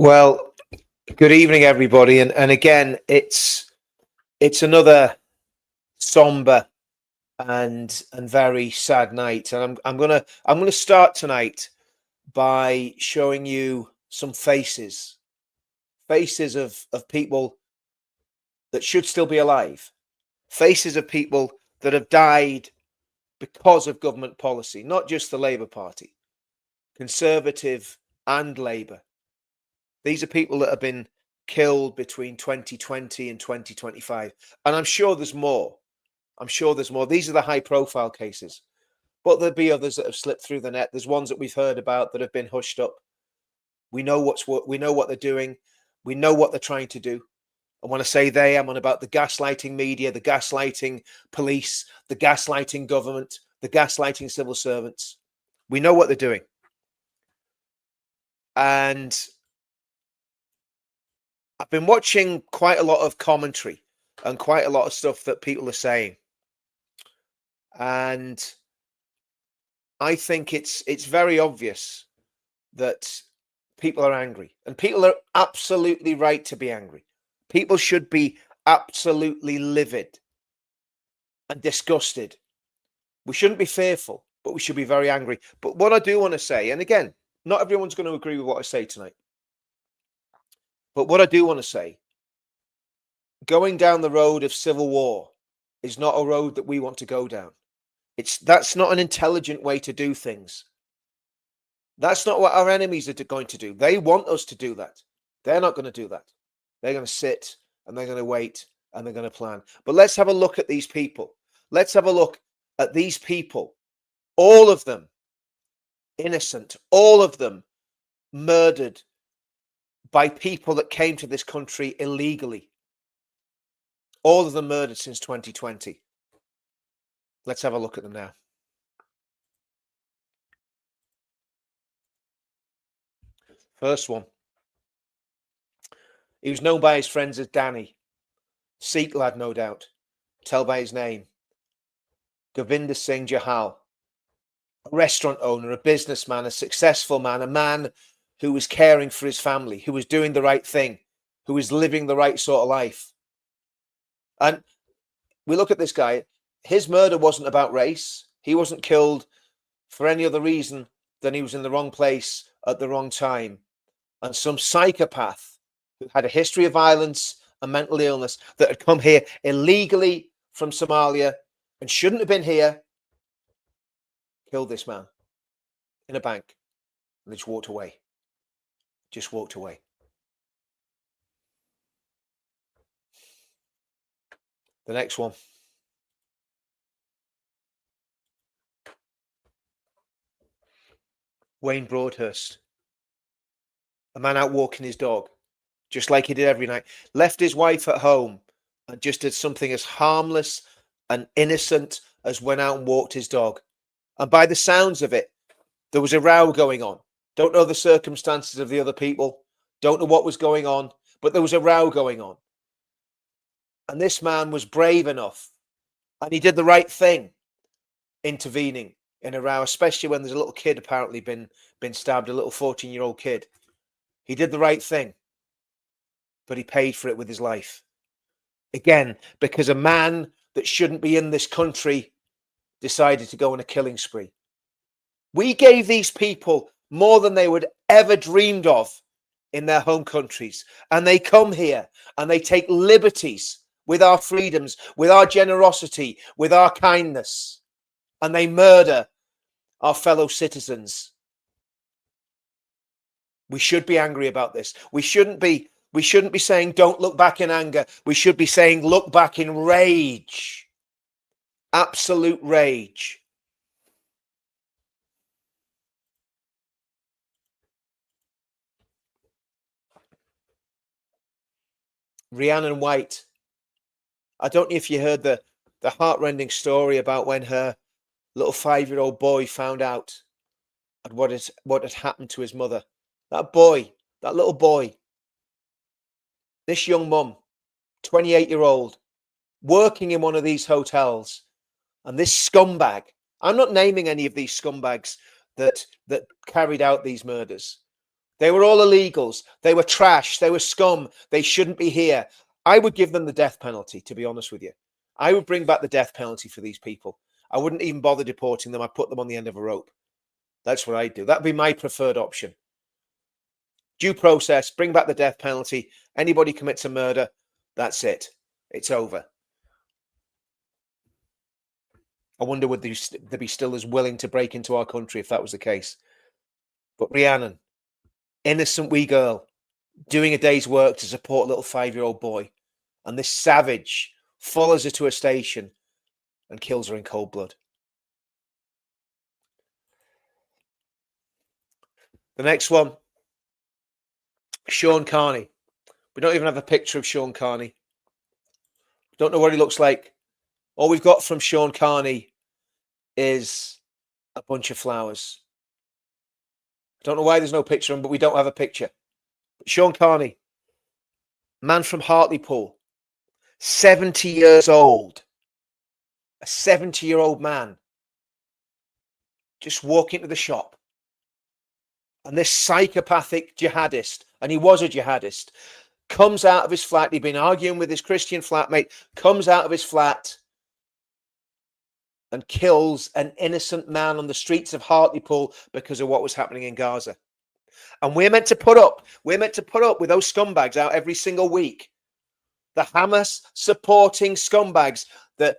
Well, good evening, everybody, and again, it's another somber and very sad night, and I'm gonna start tonight by showing you some faces of people that should still be alive, faces of people that have died because of government policy, not just the Labour Party, Conservative and Labour. These are people that have been killed between 2020 and 2025. And I'm sure there's more. I'm sure there's more. These are the high profile cases. But there'll be others that have slipped through the net. There's ones that we've heard about that have been hushed up. We know we know what they're doing. We know what they're trying to do. And when I say they, I'm on about the gaslighting media, the gaslighting police, the gaslighting government, the gaslighting civil servants. We know what they're doing. And I've been watching quite a lot of commentary and quite a lot of stuff that people are saying. And I think it's very obvious that people are angry, and people are absolutely right to be angry. People should be absolutely livid and disgusted. We shouldn't be fearful, but we should be very angry. But what I do want to say, and again, not everyone's going to agree with what I say tonight, but what I do want to say, going down the road of civil war is not a road that we want to go down. That's not an intelligent way to do things. That's not what our enemies are going to do. They want us to do that. They're not going to do that. They're going to sit and they're going to wait and they're going to plan. But let's have a look at these people. Let's have a look at these people. All of them innocent. All of them murdered by people that came to this country illegally. All of them murdered since 2020. Let's have a look at them now. First one. He was known by his friends as Danny. Sikh lad, no doubt. Tell by his name. Govinder Singh Jahal. A restaurant owner, a businessman, a successful man, a man who was caring for his family, who was doing the right thing, who was living the right sort of life. And we look at this guy. His murder wasn't about race. He wasn't killed for any other reason than he was in the wrong place at the wrong time. And some psychopath who had a history of violence and mental illness that had come here illegally from Somalia and shouldn't have been here, killed this man in a bank and just walked away. Just walked away. The next one. Wayne Broadhurst. A man out walking his dog, just like he did every night. Left his wife at home and just did something as harmless and innocent as went out and walked his dog. And by the sounds of it, there was a row going on. Don't know the circumstances of the other people. Don't know what was going on, but there was a row going on. And this man was brave enough, and he did the right thing, intervening in a row, especially when there's a little kid apparently been stabbed, a little 14-year-old kid. He did the right thing, but he paid for it with his life. Again, because a man that shouldn't be in this country decided to go on a killing spree. We gave these people more than they would ever dreamed of in their home countries. And they come here and they take liberties with our freedoms, with our generosity, with our kindness. And they murder our fellow citizens. We should be angry about this. We shouldn't be saying don't look back in anger. We should be saying look back in rage. Absolute rage. Rhiannon White. I don't know if you heard the heartrending story about when her little 5-year-old boy found out what had happened to his mother. That little boy, this young mum, 28-year-old, working in one of these hotels, and this scumbag, I'm not naming any of these scumbags that carried out these murders. They were all illegals. They were trash. They were scum. They shouldn't be here. I would give them the death penalty, to be honest with you. I would bring back the death penalty for these people. I wouldn't even bother deporting them. I'd put them on the end of a rope. That's what I'd do. That'd be my preferred option. Due process, bring back the death penalty. Anybody commits a murder, that's it. It's over. I wonder would they be still as willing to break into our country if that was the case. But Rhiannon, innocent wee girl, doing a day's work to support a little 5-year-old boy. And this savage follows her to a station and kills her in cold blood. The next one, Sean Carney. We don't even have a picture of Sean Carney. Don't know what he looks like. All we've got from Sean Carney is a bunch of flowers. I don't know why there's no picture of him, but we don't have a picture. But Sean Carney, man from Hartlepool, 70 years old. A 70-year-old man just walking to the shop. And this psychopathic jihadist, and he was a jihadist, comes out of his flat. He'd been arguing with his Christian flatmate, comes out of his flat and kills an innocent man on the streets of Hartlepool because of what was happening in Gaza. And we're meant to put up with those scumbags out every single week. The Hamas supporting scumbags, the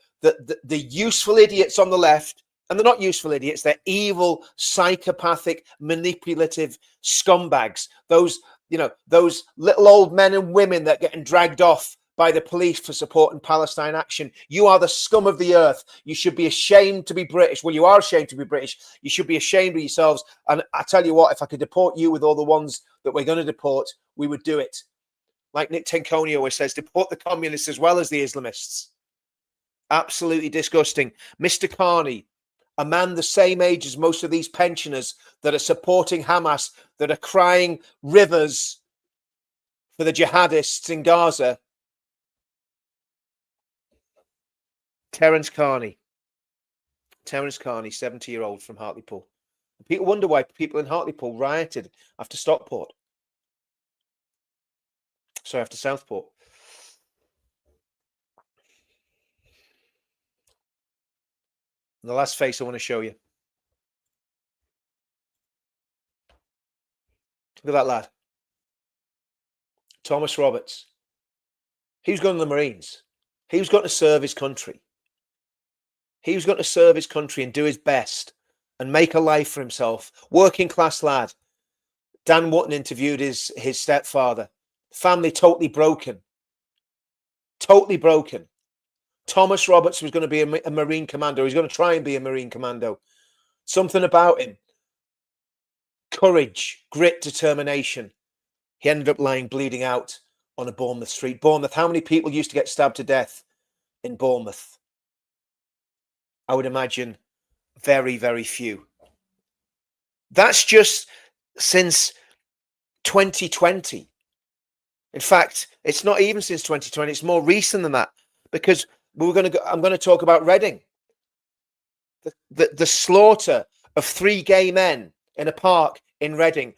useful idiots on the left. And they're not useful idiots. They're evil, psychopathic, manipulative scumbags. Those little old men and women that are getting dragged off by the police for supporting Palestine action. You are the scum of the earth. You should be ashamed to be British. Well, you are ashamed to be British. You should be ashamed of yourselves. And I tell you what, if I could deport you with all the ones that we're going to deport, we would do it. Like Nick Tenconi always says, deport the communists as well as the Islamists. Absolutely disgusting. Mr. Carney, a man the same age as most of these pensioners that are supporting Hamas, that are crying rivers for the jihadists in Gaza. Terence Carney, 70-year-old from Hartlepool. People wonder why people in Hartlepool rioted after Stockport. Sorry, after Southport. And the last face I want to show you. Look at that lad. Thomas Roberts. He was going to the Marines. He was going to serve his country. He was going to serve his country and do his best and make a life for himself. Working class lad. Dan Wootton interviewed his stepfather. Family totally broken. Totally broken. Thomas Roberts was going to be a Marine commando. He's going to try and be a Marine commando. Something about him. Courage, grit, determination. He ended up lying bleeding out on a Bournemouth street. Bournemouth, how many people used to get stabbed to death in Bournemouth? I would imagine very, very few. That's just since 2020. In fact, it's not even since 2020. It's more recent than that, because I'm going to talk about Reading. The slaughter of 3 gay men in a park in Reading,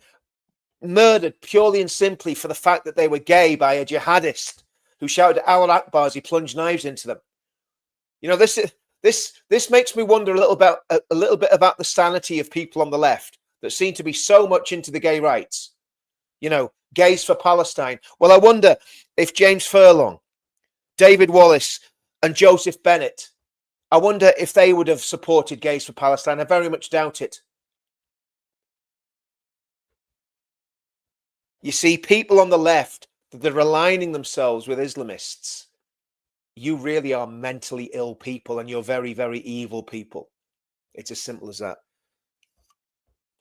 murdered purely and simply for the fact that they were gay by a jihadist who shouted Allah Akbar as he plunged knives into them. You know, this makes me wonder a little bit about the sanity of people on the left that seem to be so much into the gay rights. You know, gays for Palestine. Well, I wonder if James Furlong, David Wallace, and Joseph Bennett, I wonder if they would have supported gays for Palestine. I very much doubt it. You see, people on the left that are aligning themselves with Islamists, you really are mentally ill people, and you're very, very evil people. It's as simple as that.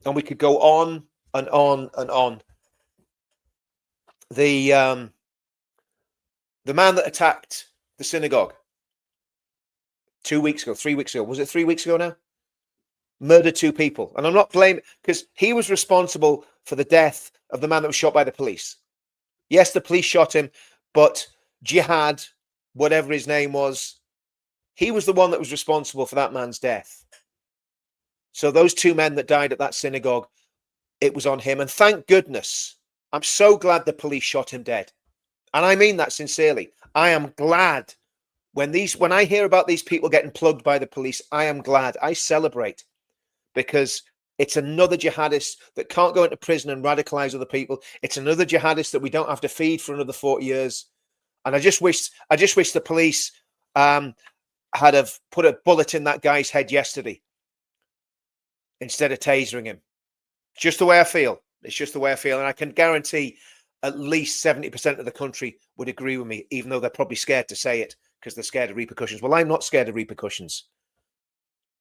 And we could go on and on and on. The man that attacked the synagogue 3 weeks ago, was it 3 weeks ago now? Murdered 2 people. And I'm not blaming, because he was responsible for the death of the man that was shot by the police. Yes, the police shot him, but Jihad, whatever his name was, he was the one that was responsible for that man's death. So those 2 men that died at that synagogue it was on him. And thank goodness, I'm so glad the police shot him dead. And I mean that sincerely. I am glad when I hear about these people getting plugged by the police, I am glad. I celebrate, because it's another jihadist that can't go into prison and radicalize other people. It's another jihadist that we don't have to feed for another 40 years. And I just wish the police had have put a bullet in that guy's head yesterday instead of tasering him. Just the way I feel. It's just the way I feel. And I can guarantee at least 70% of the country would agree with me, even though they're probably scared to say it because they're scared of repercussions. Well, I'm not scared of repercussions,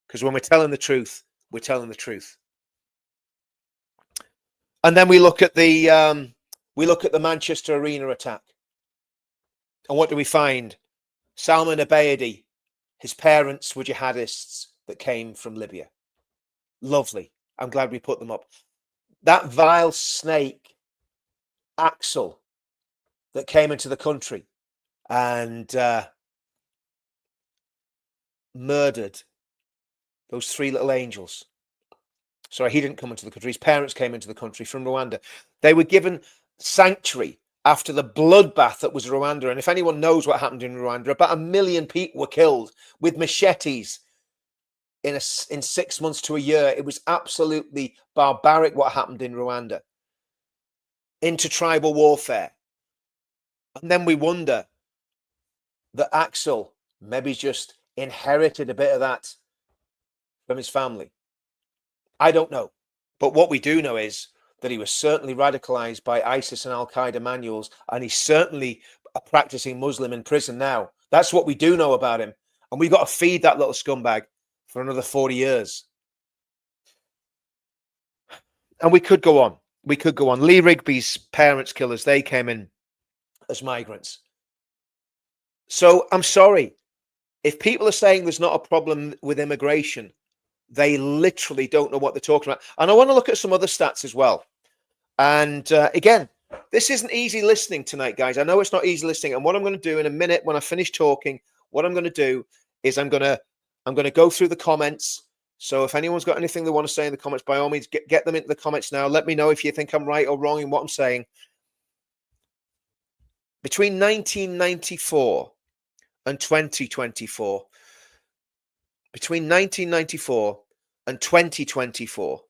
because when we're telling the truth, we're telling the truth. And then we look at the Manchester Arena attack. And what do we find? Salman Abayadi, his parents were jihadists that came from Libya. Lovely. I'm glad we put them up. That vile snake, Axel, that came into the country and murdered those three little angels. Sorry, he didn't come into the country. His parents came into the country from Rwanda. They were given sanctuary after the bloodbath that was Rwanda. And if anyone knows what happened in Rwanda, about 1 million people were killed with machetes in 6 months to a year. It was absolutely barbaric what happened in Rwanda. Intertribal warfare. And then we wonder that Axel maybe just inherited a bit of that from his family. I don't know. But what we do know is that he was certainly radicalized by ISIS and Al-Qaeda manuals, and he's certainly a practicing Muslim in prison now. That's what we do know about him. And we've got to feed that little scumbag for another 40 years. And we could go on. We could go on. Lee Rigby's parents' killers, they came in as migrants. So I'm sorry. If people are saying there's not a problem with immigration, they literally don't know what they're talking about. And I want to look at some other stats as well. And again, this isn't easy listening tonight, guys. I know it's not easy listening. And what I'm going to do in a minute when I finish talking, what I'm going to do is I'm going to go through the comments. So if anyone's got anything they want to say in the comments, by all means, get them into the comments now. Let me know if you think I'm right or wrong in what I'm saying. Between 1994 and 2024, between 1994 and 2024,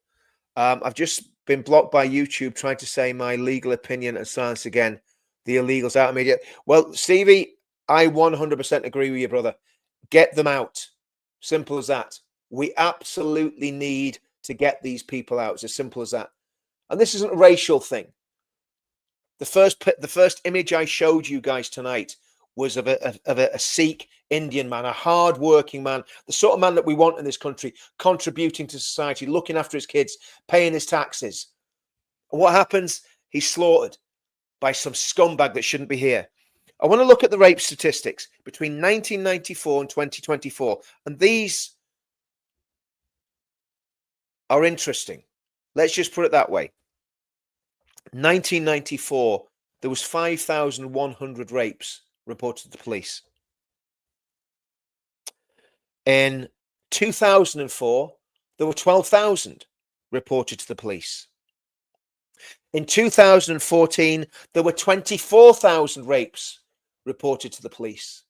I've just been blocked by YouTube trying to say my legal opinion and silence again the illegals out of media. Well, Stevie, I 100% agree with you, brother. Get them out. Simple as that. We absolutely need to get these people out. It's as simple as that. And this isn't a racial thing. The first image I showed you guys tonight was of a Sikh Indian man, a hard-working man, the sort of man that we want in this country, contributing to society, looking after his kids, paying his taxes. And what happens? He's slaughtered by some scumbag that shouldn't be here. I want to look at the rape statistics between 1994 and 2024. And these are interesting. Let's just put it that way. 1994, there was 5,100 rapes reported to the police. In 2004, there were 12,000 reported to the police. In 2014, there were 24,000 rapes reported to the police.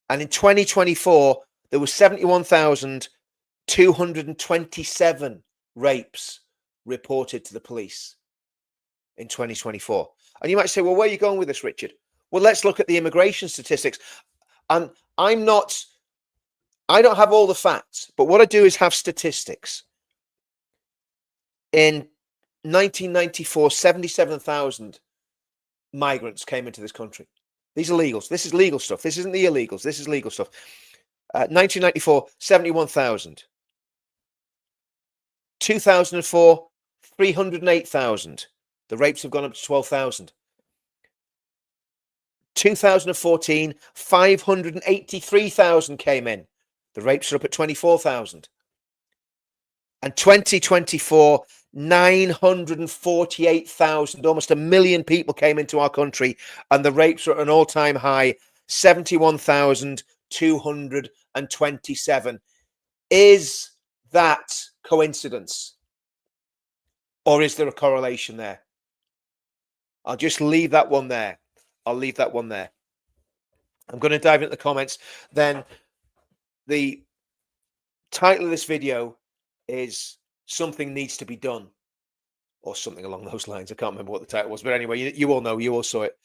And in 2024, there were 71,227 rapes reported to the police in 2024. And you might say, well, where are you going with this, Richard? Well, let's look at the immigration statistics. And I don't have all the facts, but what I do is have statistics. In 1994, 77,000 migrants came into this country. These are legals. This is legal stuff. This isn't the illegals. This is legal stuff. 1994, 71,000. 2004, 308,000. The rapes have gone up to 12,000. 2014, 583,000 came in. The rapes are up at 24,000. And 2024, 948,000, almost 1 million people came into our country, and the rapes are at an all-time high, 71,227. Is that coincidence? Or is there a correlation there? I'll just leave that one there. I'll leave that one there. I'm going to dive into the comments. Then the title of this video is "Something Needs to Be Done," or something along those lines. I can't remember what the title was, but anyway, you all know, you all saw it.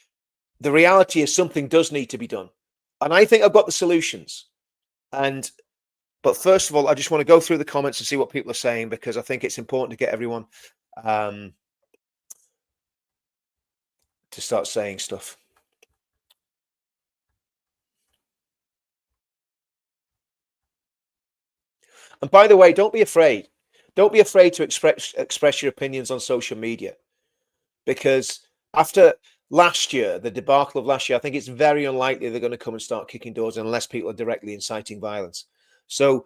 The reality is something does need to be done. And I think I've got the solutions. But first of all, I just want to go through the comments and see what people are saying, because I think it's important to get everyone to start saying stuff. And by the way, don't be afraid. Don't be afraid to express your opinions on social media, because after last year, the debacle of last year, I think it's very unlikely they're going to come and start kicking doors unless people are directly inciting violence. So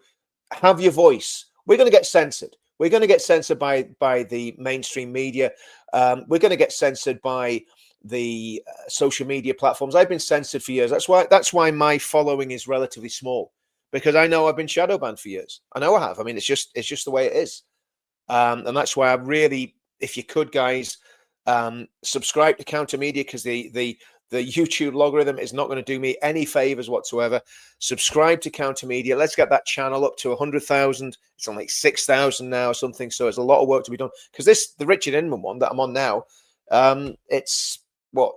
have your voice. We're going to get censored. We're going to get censored by the mainstream media. We're going to get censored by the social media platforms. I've been censored for years. That's why my following is relatively small, because I know I've been shadow banned for years. I know I have. I mean, it's just the way it is. And that's why I really, if you could, guys, subscribe to Counter Media, because the YouTube logarithm is not going to do me any favors whatsoever. Subscribe to Counter Media. Let's get that channel up to 100,000. It's on like 6,000 now or something. So there's a lot of work to be done, because the Richard Inman one that I'm on now, it's what,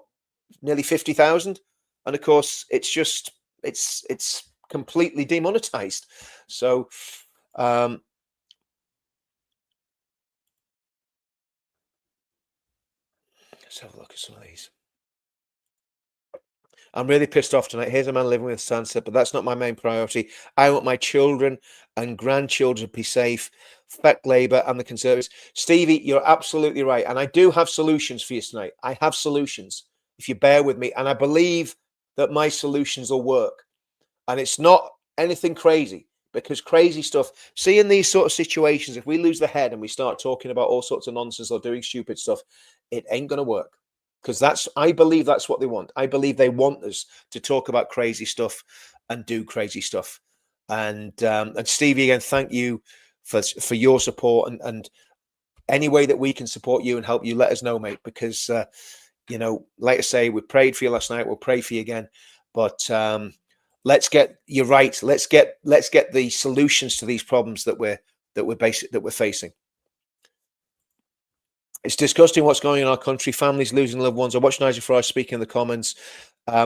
nearly 50,000, and of course it's completely demonetized. So let's have a look at some of these. I'm really pissed off tonight. Here's a man living with Sansa, but that's not my main priority. I want my children and grandchildren to be safe. Fuck Labour and the Conservatives. Stevie, you're absolutely right. And I do have solutions for you tonight. I have solutions, if you bear with me. And I believe that my solutions will work. And it's not anything crazy, because crazy stuff, see, in these sort of situations, if we lose the head and we start talking about all sorts of nonsense or doing stupid stuff, it ain't going to work. Because I believe that's what they want. I believe they want us to talk about crazy stuff and do crazy stuff. And Stevie, again, thank you for your support, and any way that we can support you and help you, let us know, mate. Because like I say, we prayed for you last night. We'll pray for you again. But let's get you right. Let's get the solutions to these problems that we're facing. It's disgusting what's going on in our country. Families losing loved ones. I watched Nigel Farage speaking in the comments.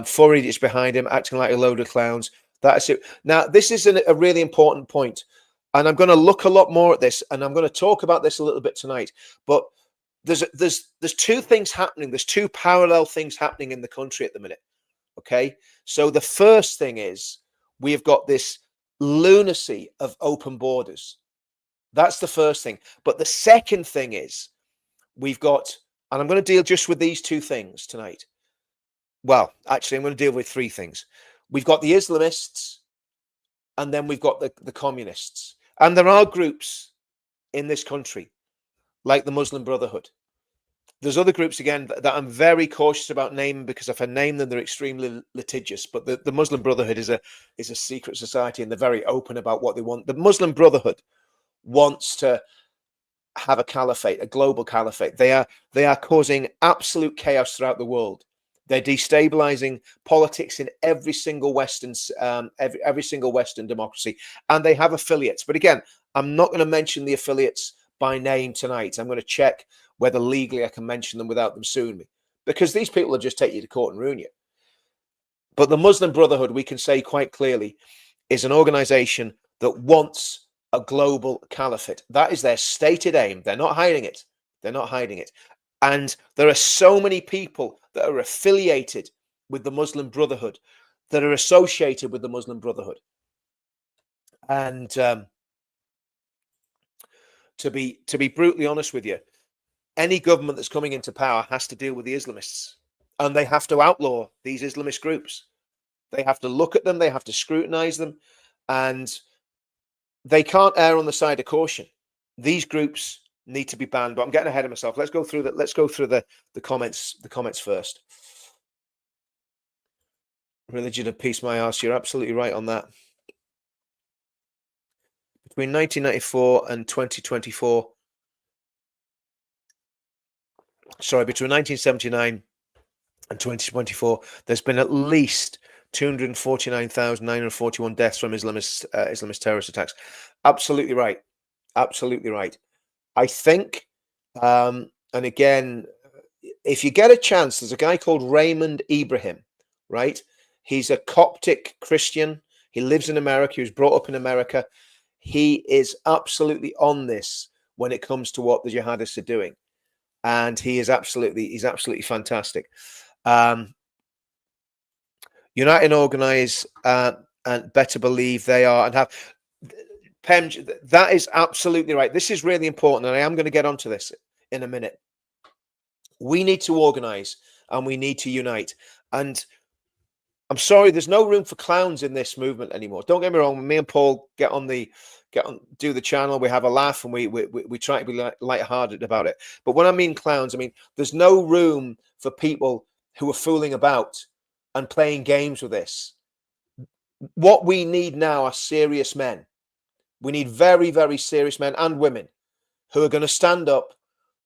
4 idiots behind him, acting like a load of clowns. That's it. Now, this is a really important point, and I'm going to look a lot more at this, and I'm going to talk about this a little bit tonight. But there's two things happening. There's two parallel things happening in the country at the minute. Okay, so the first thing is we've got this lunacy of open borders. That's the first thing. But the second thing is, we've got, and I'm going to deal just with these two things tonight. Well, actually, I'm going to deal with three things. We've got the Islamists, and then we've got the communists. And there are groups in this country, like the Muslim Brotherhood. There's other groups, again, that I'm very cautious about naming, because if I name them, they're extremely litigious. But the Muslim Brotherhood is a secret society, and they're very open about what they want. The Muslim Brotherhood wants to have a caliphate, a global caliphate. They are causing absolute chaos throughout the world. They're destabilizing politics in every single Western democracy, and they have affiliates. But again, I'm not going to mention the affiliates by name tonight. I'm going to check whether legally I can mention them without them suing me, because these people will just take you to court and ruin you. But the Muslim Brotherhood, we can say quite clearly, is an organization that wants a global caliphate. That is their stated aim. They're not hiding it. They're not hiding it. And there are so many people that are affiliated with the Muslim Brotherhood, that are associated with the Muslim Brotherhood. And to be brutally honest with you, any government that's coming into power has to deal with the Islamists, and they have to outlaw these Islamist groups. They have to look at them. They have to scrutinize them, and they can't err on the side of caution. These groups need to be banned. But I'm getting ahead of myself. Let's go through the comments. The comments first. Religion of peace, my arse. You're absolutely right on that. Between 1994 and 2024, sorry, between 1979 and 2024, there's been at least 249,941 deaths from Islamist terrorist attacks. Absolutely right. Absolutely right. I think, and again, if you get a chance, there's a guy called Raymond Ibrahim, right? He's a Coptic Christian. He lives in America. He was brought up in America. He is absolutely on this when it comes to what the jihadists are doing, and he's absolutely fantastic. Unite and organize, and better believe they are and have. Pem, that is absolutely right. This is really important, and I am going to get onto this in a minute. We need to organize and we need to unite. And I'm sorry, there's no room for clowns in this movement anymore. Don't get me wrong. When me and Paul do the channel, we have a laugh and we try to be lighthearted about it. But when I mean clowns, I mean there's no room for people who are fooling about and playing games with this. What we need now are serious men. We need very, very serious men and women who are going to stand up.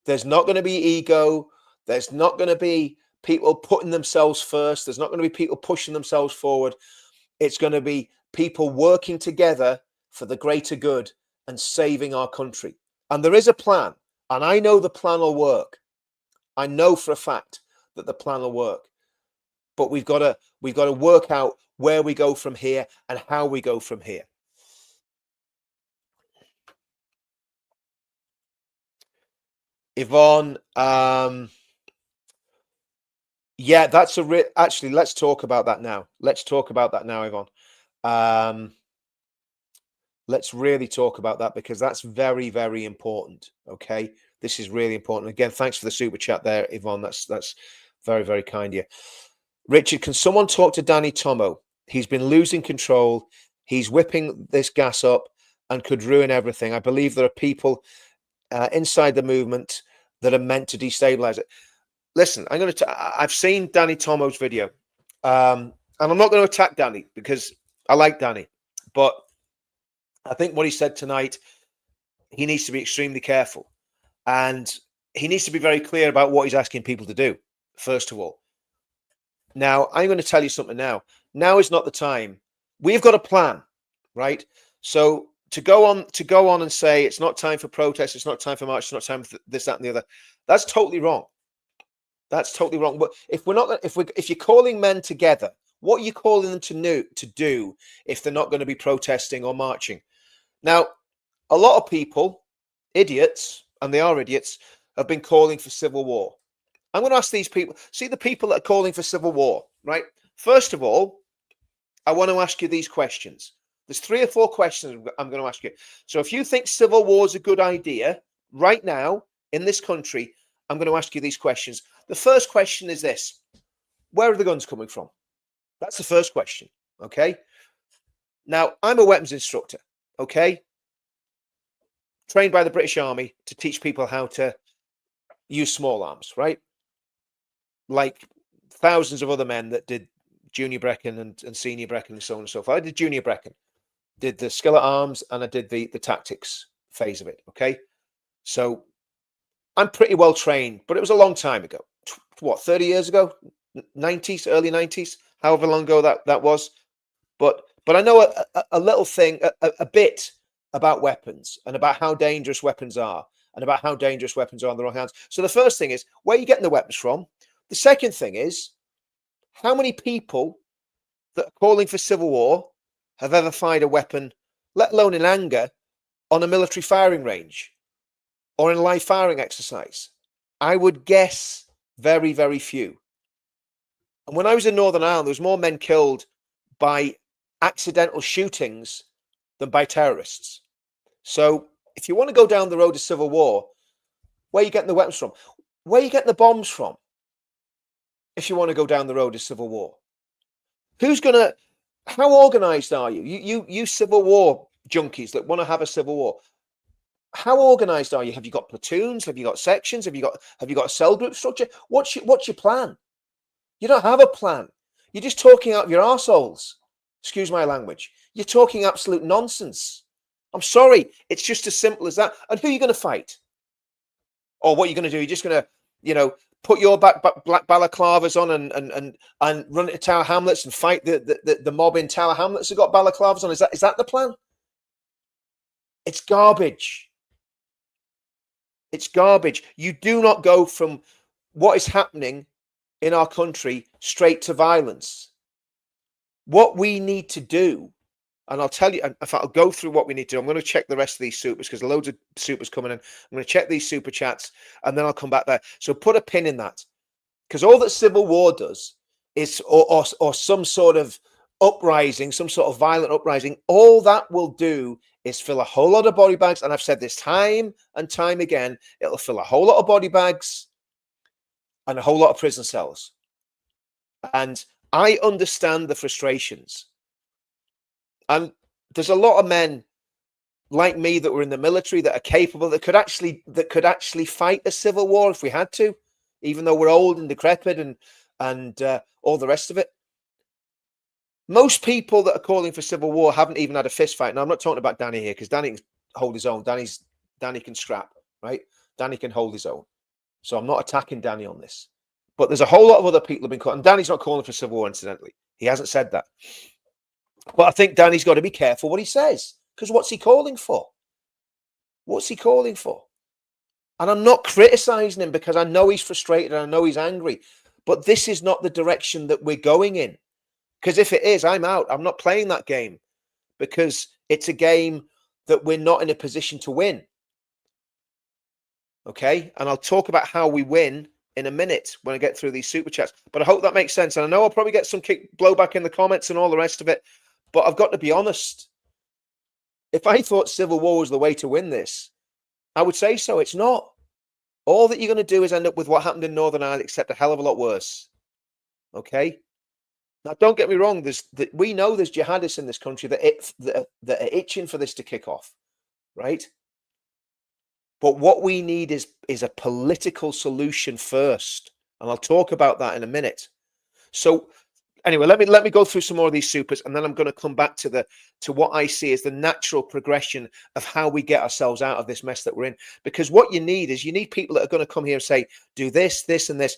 There's not going to be ego. There's not going to be people putting themselves first. There's not going to be people pushing themselves forward. It's going to be people working together for the greater good and saving our country. And there is a plan. And I know the plan will work. I know for a fact that the plan will work. But we've got to work out where we go from here and how we go from here. Yvonne, yeah, that's actually, let's talk about that now. Let's talk about that now, Yvonne. Let's really talk about that because that's very, very important. Okay, this is really important. Again, thanks for the super chat there, Yvonne. That's very, very kind of you. Richard, can someone talk to Danny Tomo? He's been losing control. He's whipping this gas up and could ruin everything. I believe there are people inside the movement that are meant to destabilize it. Listen, I've seen Danny Tomo's video, and I'm not going to attack Danny because I like Danny, but I think what he said tonight, he needs to be extremely careful, and he needs to be very clear about what he's asking people to do. First of all, now I'm going to tell you something. Now is not the time. We've got a plan, right? So to go on and say it's not time for protest, it's not time for march, it's not time for this, that, and the other, that's totally wrong. That's totally wrong. But if you're calling men together, what are you calling them to do if they're not going to be protesting or marching? Now, a lot of people, idiots, and they are idiots, have been calling for civil war. I'm going to ask these people, see the people that are calling for civil war, right? First of all, I want to ask you these questions. There's 3 or 4 questions I'm going to ask you. So if you think civil war is a good idea right now in this country, I'm going to ask you these questions. The first question is this: where are the guns coming from? That's the first question. Okay. Now, I'm a weapons instructor. Okay. Trained by the British Army to teach people how to use small arms, right? Like thousands of other men that did junior Brecon and senior Brecon and so on and so forth. I did junior Brecon, did the skillet arms, and I did the tactics phase of it. Okay. So I'm pretty well trained, but it was a long time ago. What, 30 years ago? 90s, early 90s, however long ago that was. But I know a little thing, a bit about weapons and about how dangerous weapons are and about how dangerous weapons are in the wrong hands. So the first thing is, where are you getting the weapons from? The second thing is, how many people that are calling for civil war have ever fired a weapon, let alone in anger, on a military firing range or in a live firing exercise? I would guess very, very few. And when I was in Northern Ireland, there was more men killed by accidental shootings than by terrorists. So if you want to go down the road of civil war, where are you getting the weapons from? Where are you getting the bombs from? If you want to go down the road of civil war, how organized are you? You civil war junkies that want to have a civil war. How organized are you? Have you got platoons? Have you got sections? Have you got a cell group structure? What's your plan? You don't have a plan. You're just talking out of your arseholes. Excuse my language. You're talking absolute nonsense. I'm sorry. It's just as simple as that. And who are you going to fight? Or what are you going to do? You're just going to you know, put your black balaclavas on and run it to Tower Hamlets and fight the mob in Tower Hamlets who got balaclavas on. Is that the plan? It's garbage. It's garbage. You do not go from what is happening in our country straight to violence. What we need to do, and I'll tell you, in fact, I'll go through what we need to do. I'm going to check the rest of these supers because loads of supers coming in. I'm going to check these super chats and then I'll come back there. So put a pin in that, because all that civil war does is, or some sort of uprising, some sort of violent uprising, all that will do is fill a whole lot of body bags. And I've said this time and time again, it'll fill a whole lot of body bags and a whole lot of prison cells. And I understand the frustrations. And there's a lot of men like me that were in the military that are capable, that could actually fight a civil war if we had to, even though we're old and decrepit and all the rest of it. Most people that are calling for civil war haven't even had a fist fight. Now, I'm not talking about Danny here because Danny can hold his own. Danny can scrap, right? Danny can hold his own. So I'm not attacking Danny on this. But there's a whole lot of other people have been calling. And Danny's not calling for civil war, incidentally. He hasn't said that. But I think Danny's got to be careful what he says, because what's he calling for? What's he calling for? And I'm not criticizing him because I know he's frustrated and I know he's angry. But this is not the direction that we're going in. Because if it is, I'm out. I'm not playing that game because it's a game that we're not in a position to win. Okay? And I'll talk about how we win in a minute when I get through these super chats. But I hope that makes sense. And I know I'll probably get some blowback in the comments and all the rest of it. But I've got to be honest. If I thought civil war was the way to win this, I would say so. It's not. All that you're going to do is end up with what happened in Northern Ireland, except a hell of a lot worse. Okay? Now, don't get me wrong. We know there's jihadists in this country that are itching for this to kick off, right? But what we need is a political solution first, and I'll talk about that in a minute. So, anyway, let me go through some more of these supers, and then I'm going to come back to what I see as the natural progression of how we get ourselves out of this mess that we're in. Because what you need people that are going to come here and say, do this, this, and this.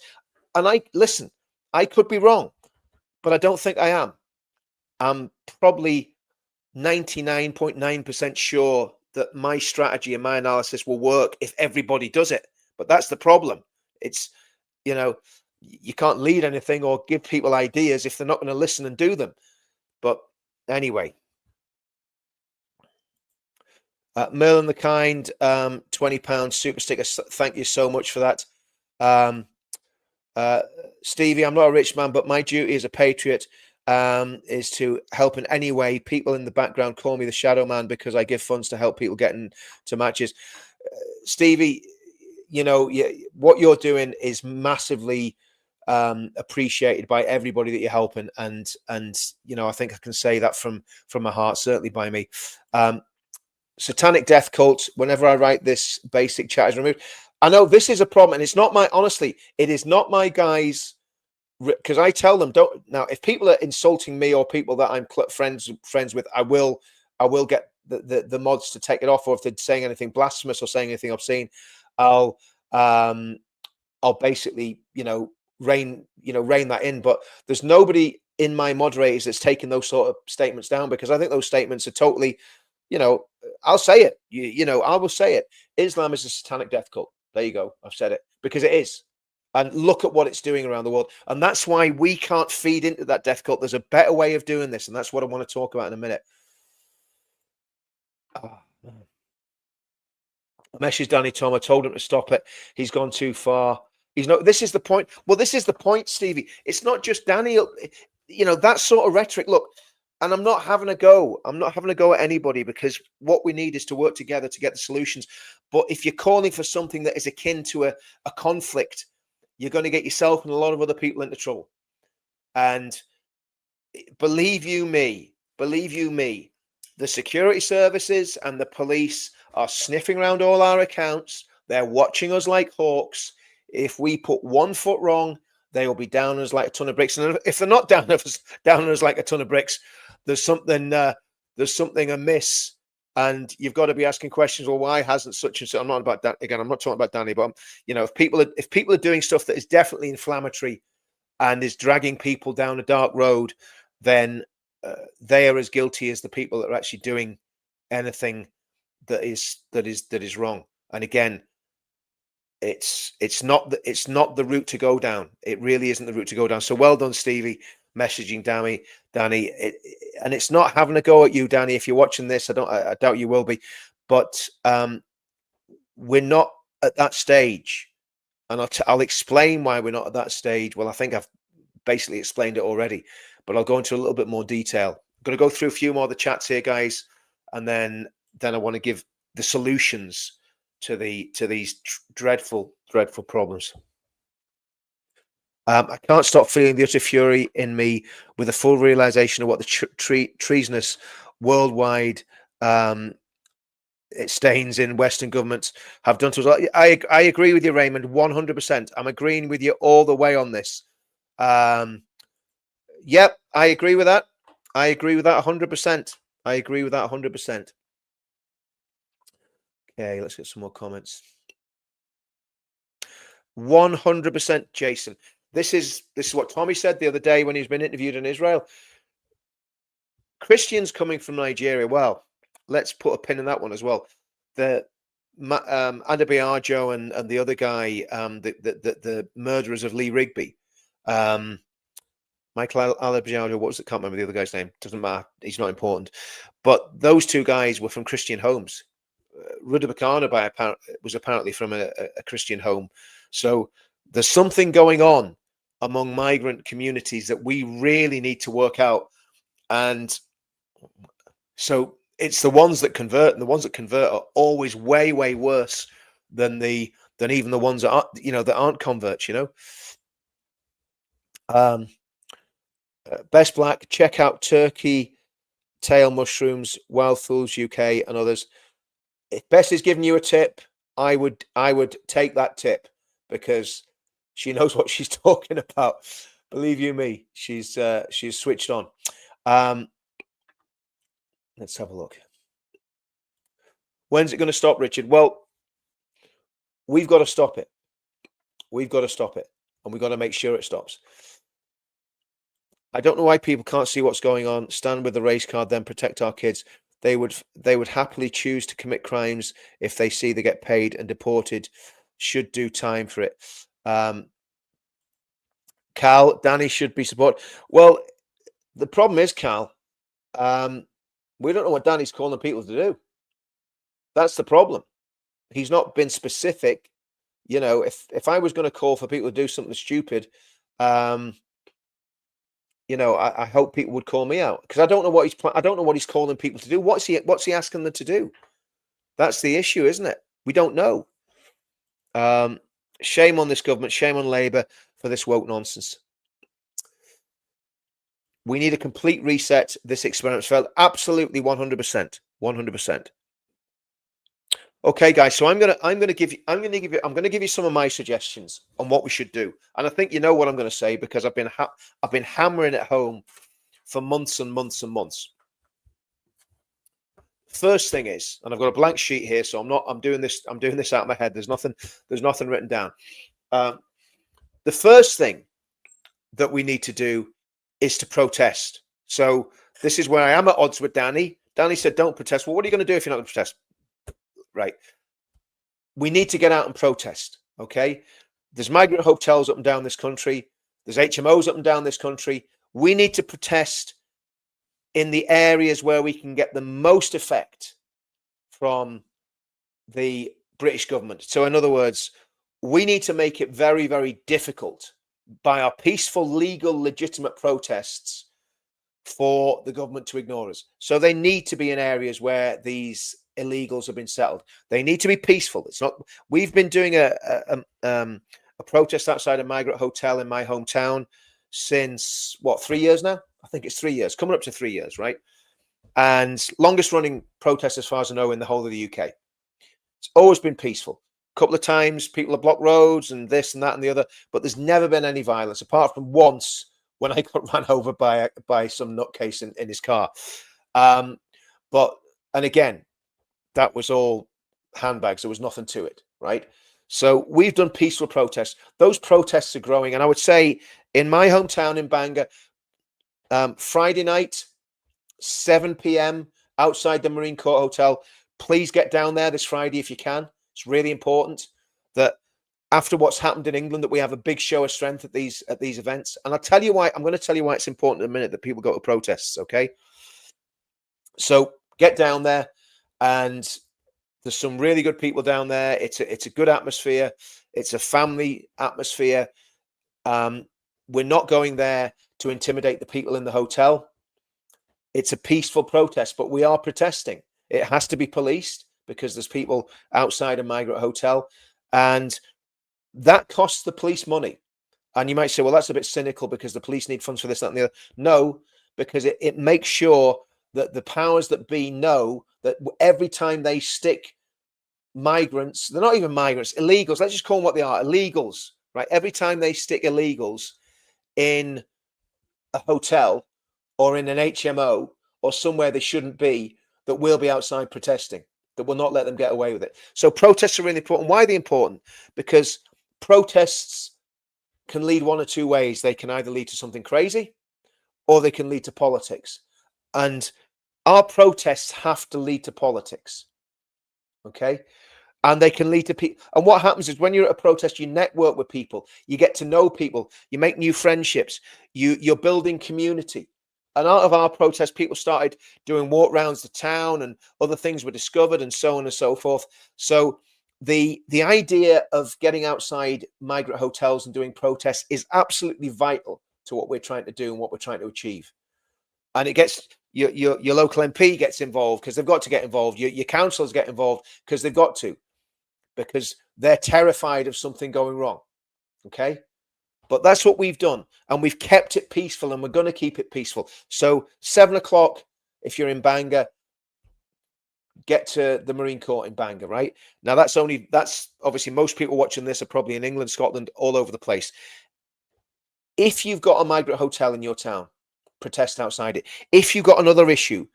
And I could be wrong. But I don't think I am. I'm probably 99.9% sure that my strategy and my analysis will work if everybody does it. But that's the problem. It's, you can't lead anything or give people ideas if they're not going to listen and do them. But anyway. Merlin the Kind, £20 super sticker. Thank you so much for that. Stevie, I'm not a rich man, but my duty as a patriot is to help in any way. People in the background call me the shadow man because I give funds to help people get into matches. Stevie, what you're doing is massively appreciated by everybody that you're helping, and I think I can say that from my heart, certainly by me. Satanic Death Cult, whenever I write this, basic chat is removed. I know this is a problem, and it's not honestly, it is not my guys, because I tell them, don't. Now, if people are insulting me or people that I'm friends with, I will get the mods to take it off, or if they're saying anything blasphemous or saying anything obscene, I'll basically, rein that in. But there's nobody in my moderators that's taking those sort of statements down, because I think those statements are totally, I'll say it. I will say it. Islam is a satanic death cult. There you go. I've said it, because it is. And look at what it's doing around the world. And that's why we can't feed into that death cult. There's a better way of doing this. And that's what I want to talk about in a minute. I messaged Danny Tom. I told him to stop it. He's gone too far. This is the point. Well, this is the point, Stevie. It's not just Danny. That sort of rhetoric. Look, and I'm not having a go. I'm not having a go at anybody, because what we need is to work together to get the solutions. But if you're calling for something that is akin to a conflict, you're going to get yourself and a lot of other people into trouble. And believe you me, the security services and the police are sniffing around all our accounts. They're watching us like hawks. If we put one foot wrong, they will be down on us like a ton of bricks. And if they're not down on us like a ton of bricks, there's something amiss And you've got to be asking questions. Well, why hasn't such and so? I'm not about that again. I'm not talking about Danny, but if people are doing stuff that is definitely inflammatory and is dragging people down a dark road, then they are as guilty as the people that are actually doing anything that is wrong. And again, it's not the route to go down. It really isn't the route to go down. So well done, Stevie, messaging Danny. And it's not having a go at you, Danny. If you're watching this, I doubt you will be, but we're not at that stage, and I'll explain why we're not at that stage. Well, I think I've basically explained it already, but I'll go into a little bit more detail. I'm going to go through a few more of the chats here, guys, and then I want to give the solutions to these dreadful problems. I can't stop feeling the utter fury in me with the full realization of what the treasonous worldwide stains in Western governments have done to us. I agree with you, Raymond, 100%. I'm agreeing with you all the way on this. Yep, I agree with that. I agree with that 100%. I agree with that 100%. Okay, let's get some more comments. 100%, Jason. This is what Tommy said the other day when he's been interviewed in Israel. Christians coming from Nigeria. Well, let's put a pin in that one as well. The Adebayo and the other guy, the murderers of Lee Rigby. Michael Adebayo, what was it? Can't remember the other guy's name. Doesn't matter. He's not important. But those two guys were from Christian homes. Rudder Bakana was apparently from a Christian home. So there's something going on among migrant communities that we really need to work out. And so it's the ones that convert, and the ones that convert are always way, way worse than even the ones that aren't converts. Best Black, check out Turkey tail mushrooms, Wild Fools UK, and others. If Bess is giving you a tip, I would take that tip, because she knows what she's talking about. Believe you me, she's switched on. Let's have a look. When's it going to stop, Richard? Well, we've got to stop it. We've got to stop it, and we've got to make sure it stops. I don't know why people can't see what's going on. Stand with the race card, then protect our kids. They would happily choose to commit crimes if they see they get paid and deported. Should do time for it. Cal, Danny should be supported. Well, the problem is, Cal, we don't know what Danny's calling people to do. That's the problem. He's not been specific. If I was going to call for people to do something stupid, I hope people would call me out, because I don't know what he's calling people to do. What's he asking them to do? That's the issue, isn't it? We don't know. Shame on this government. Shame on Labour for this woke nonsense. We need a complete reset. This experiment's failed. Absolutely, 100%. 100%. Okay, guys. So I'm gonna give you some of my suggestions on what we should do, and I think you know what I'm going to say, because I've been hammering it home for months and months and months. First thing is, and I've got a blank sheet here, so I'm doing this out of my head. There's nothing written down. The first thing that we need to do is to protest. So this is where I am at odds with Danny. Danny said, don't protest. Well, what are you going to do if you're not going to protest? Right. We need to get out and protest. Okay. There's migrant hotels up and down this country. There's HMOs up and down this country. We need to protest in the areas where we can get the most effect from the British government. So in other words, we need to make it very, very difficult by our peaceful, legal, legitimate protests for the government to ignore us. So they need to be in areas where these illegals have been settled. They need to be peaceful. It's not. We've been doing a protest outside a migrant hotel in my hometown since 3 years now? I think it's 3 years, coming up to 3 years, right? And longest running protest, as far as I know, in the whole of the UK. It's always been peaceful. A couple of times people have blocked roads and this and that and the other, but there's never been any violence, apart from once when I got ran over by some nutcase in his car. And again, that was all handbags. There was nothing to it, right? So we've done peaceful protests. Those protests are growing. And I would say in my hometown in Bangor, Friday night, 7 p.m. outside the Marine Court Hotel. Please get down there this Friday if you can. It's really important that after what's happened in England, that we have a big show of strength at these events. And I'll tell you why. I'm going to tell you why it's important in a minute that people go to protests. Okay, so get down there, and there's some really good people down there. It's a good atmosphere. It's a family atmosphere. We're not going there to intimidate the people in the hotel. It's a peaceful protest, but we are protesting. It has to be policed because there's people outside a migrant hotel, and that costs the police money. And you might say, well, that's a bit cynical because the police need funds for this, that, and the other. No, because it makes sure that the powers that be know that every time they stick migrants, they're not even migrants, illegals, let's just call them what they are, illegals, right? Every time they stick illegals in a hotel or in an HMO or somewhere they shouldn't be, that we'll be outside protesting, that will not let them get away with it. So protests are really important. Why are they important? Because protests can lead one or two ways. They can either lead to something crazy or they can lead to politics. And our protests have to lead to politics. Okay? And they can lead to people. And what happens is when you're at a protest, you network with people, you get to know people, you make new friendships, you're building community. And out of our protest, people started doing walk rounds the town, and other things were discovered, and so on and so forth. So the idea of getting outside migrant hotels and doing protests is absolutely vital to what we're trying to do and what we're trying to achieve. And it gets your local MP gets involved because they've got to get involved. Your councils get involved because they've got to, because they're terrified of something going wrong. Okay. But that's what we've done, and we've kept it peaceful, and we're going to keep it peaceful. So 7 o'clock, if you're in Bangor, get to the Marine Court in Bangor, right? Now, that's obviously most people watching this are probably in England, Scotland, all over the place. If you've got a migrant hotel in your town, protest outside it. If you've got another issue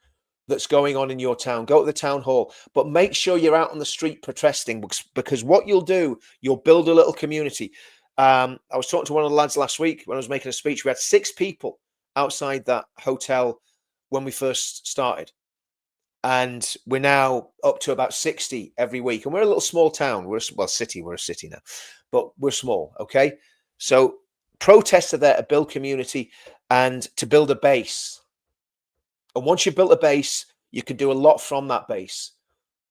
that's going on in your town, go to the town hall, but make sure you're out on the street protesting, because what you'll do, you'll build a little community. I was talking to one of the lads last week when I was making a speech. We had 6 people outside that hotel when we first started, and we're now up to about 60 every week. And we're a little small town. We're a city now, but we're small. Okay, so protests are there to build community and to build a base. And once you've built a base, you can do a lot from that base.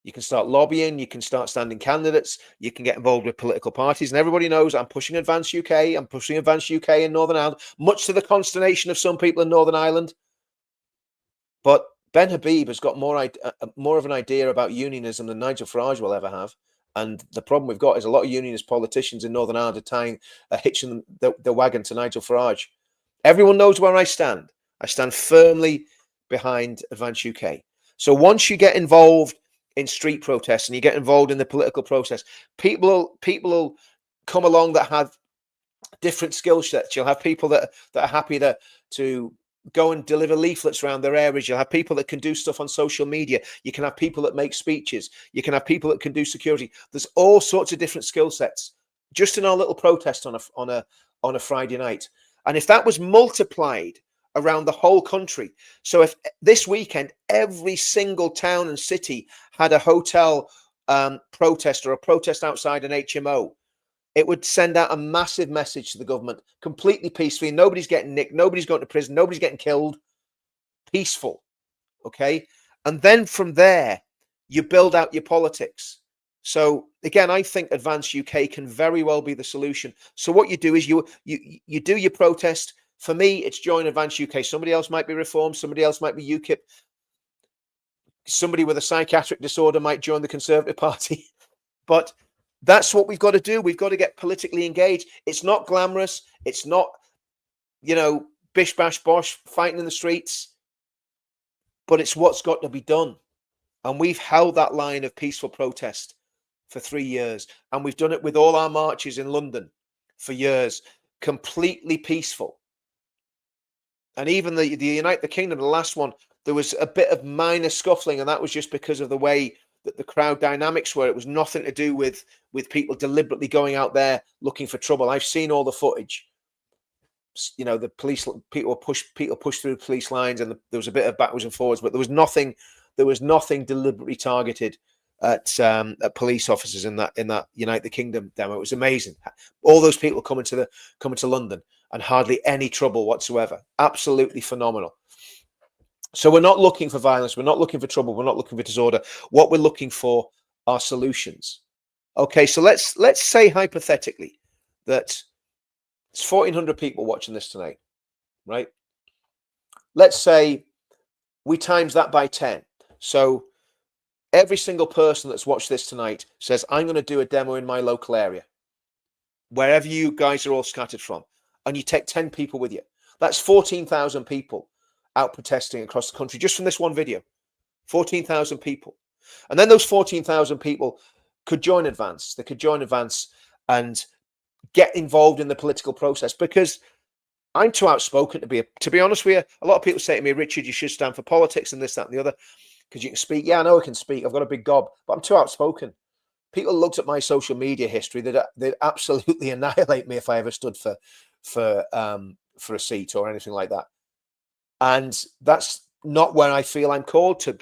You can start lobbying, you can start standing candidates, you can get involved with political parties. And everybody knows I'm pushing Advance UK. I'm pushing Advance UK in Northern Ireland, much to the consternation of some people in Northern Ireland. But Ben Habib has got more of an idea about unionism than Nigel Farage will ever have. And the problem we've got is a lot of unionist politicians in Northern Ireland are hitching the wagon to Nigel Farage. Everyone knows where I stand. I stand firmly behind Advance UK. So once you get involved in street protests and you get involved in the political process, people will come along that have different skill sets. You'll have people that are happy to go and deliver leaflets around their areas. You'll have people that can do stuff on social media. You can have people that make speeches. You can have people that can do security. There's all sorts of different skill sets just in our little protest on a Friday night. And if that was multiplied around the whole country, so if this weekend every single town and city had a hotel protest or a protest outside an HMO, it would send out a massive message to the government, completely peacefully. Nobody's getting nicked, nobody's going to prison, nobody's getting killed. Peaceful. Okay. And then from there, you build out your politics. So again, I think Advance UK can very well be the solution. So what you do is you do your protest. For me, it's join Advance UK. Somebody else might be Reform. Somebody else might be UKIP. Somebody with a psychiatric disorder might join the Conservative Party. But that's what we've got to do. We've got to get politically engaged. It's not glamorous. It's not, bish, bash, bosh, fighting in the streets. But it's what's got to be done. And we've held that line of peaceful protest for 3 years. And we've done it with all our marches in London for years. Completely peaceful. And even the United Kingdom, the last one, there was a bit of minor scuffling, and that was just because of the way the crowd dynamics were. It was nothing to do with people deliberately going out there looking for trouble. I've seen all the footage. You know, the police people pushed through police lines, and there was a bit of backwards and forwards, but there was nothing deliberately targeted at police officers in that United Kingdom demo. It was amazing. All those people coming to London and hardly any trouble whatsoever. Absolutely phenomenal. So we're not looking for violence. We're not looking for trouble. We're not looking for disorder. What we're looking for are solutions. Okay, so let's say hypothetically that it's 1,400 people watching this tonight, right? Let's say we times that by 10. So every single person that's watched this tonight says, I'm going to do a demo in my local area, wherever you guys are all scattered from, and you take 10 people with you. That's 14,000 people out protesting across the country just from this one video. 14,000 people. And then those 14,000 people could join Advance. They could join Advance and get involved in the political process, because I'm too outspoken to be honest with you. A lot of people say to me, Richard, you should stand for politics and this, that, and the other, because you can speak. Yeah, I know I can speak. I've got a big gob, but I'm too outspoken. People looked at my social media history. They'd absolutely annihilate me if I ever stood for a seat or anything like that. And that's not where I feel I'm called to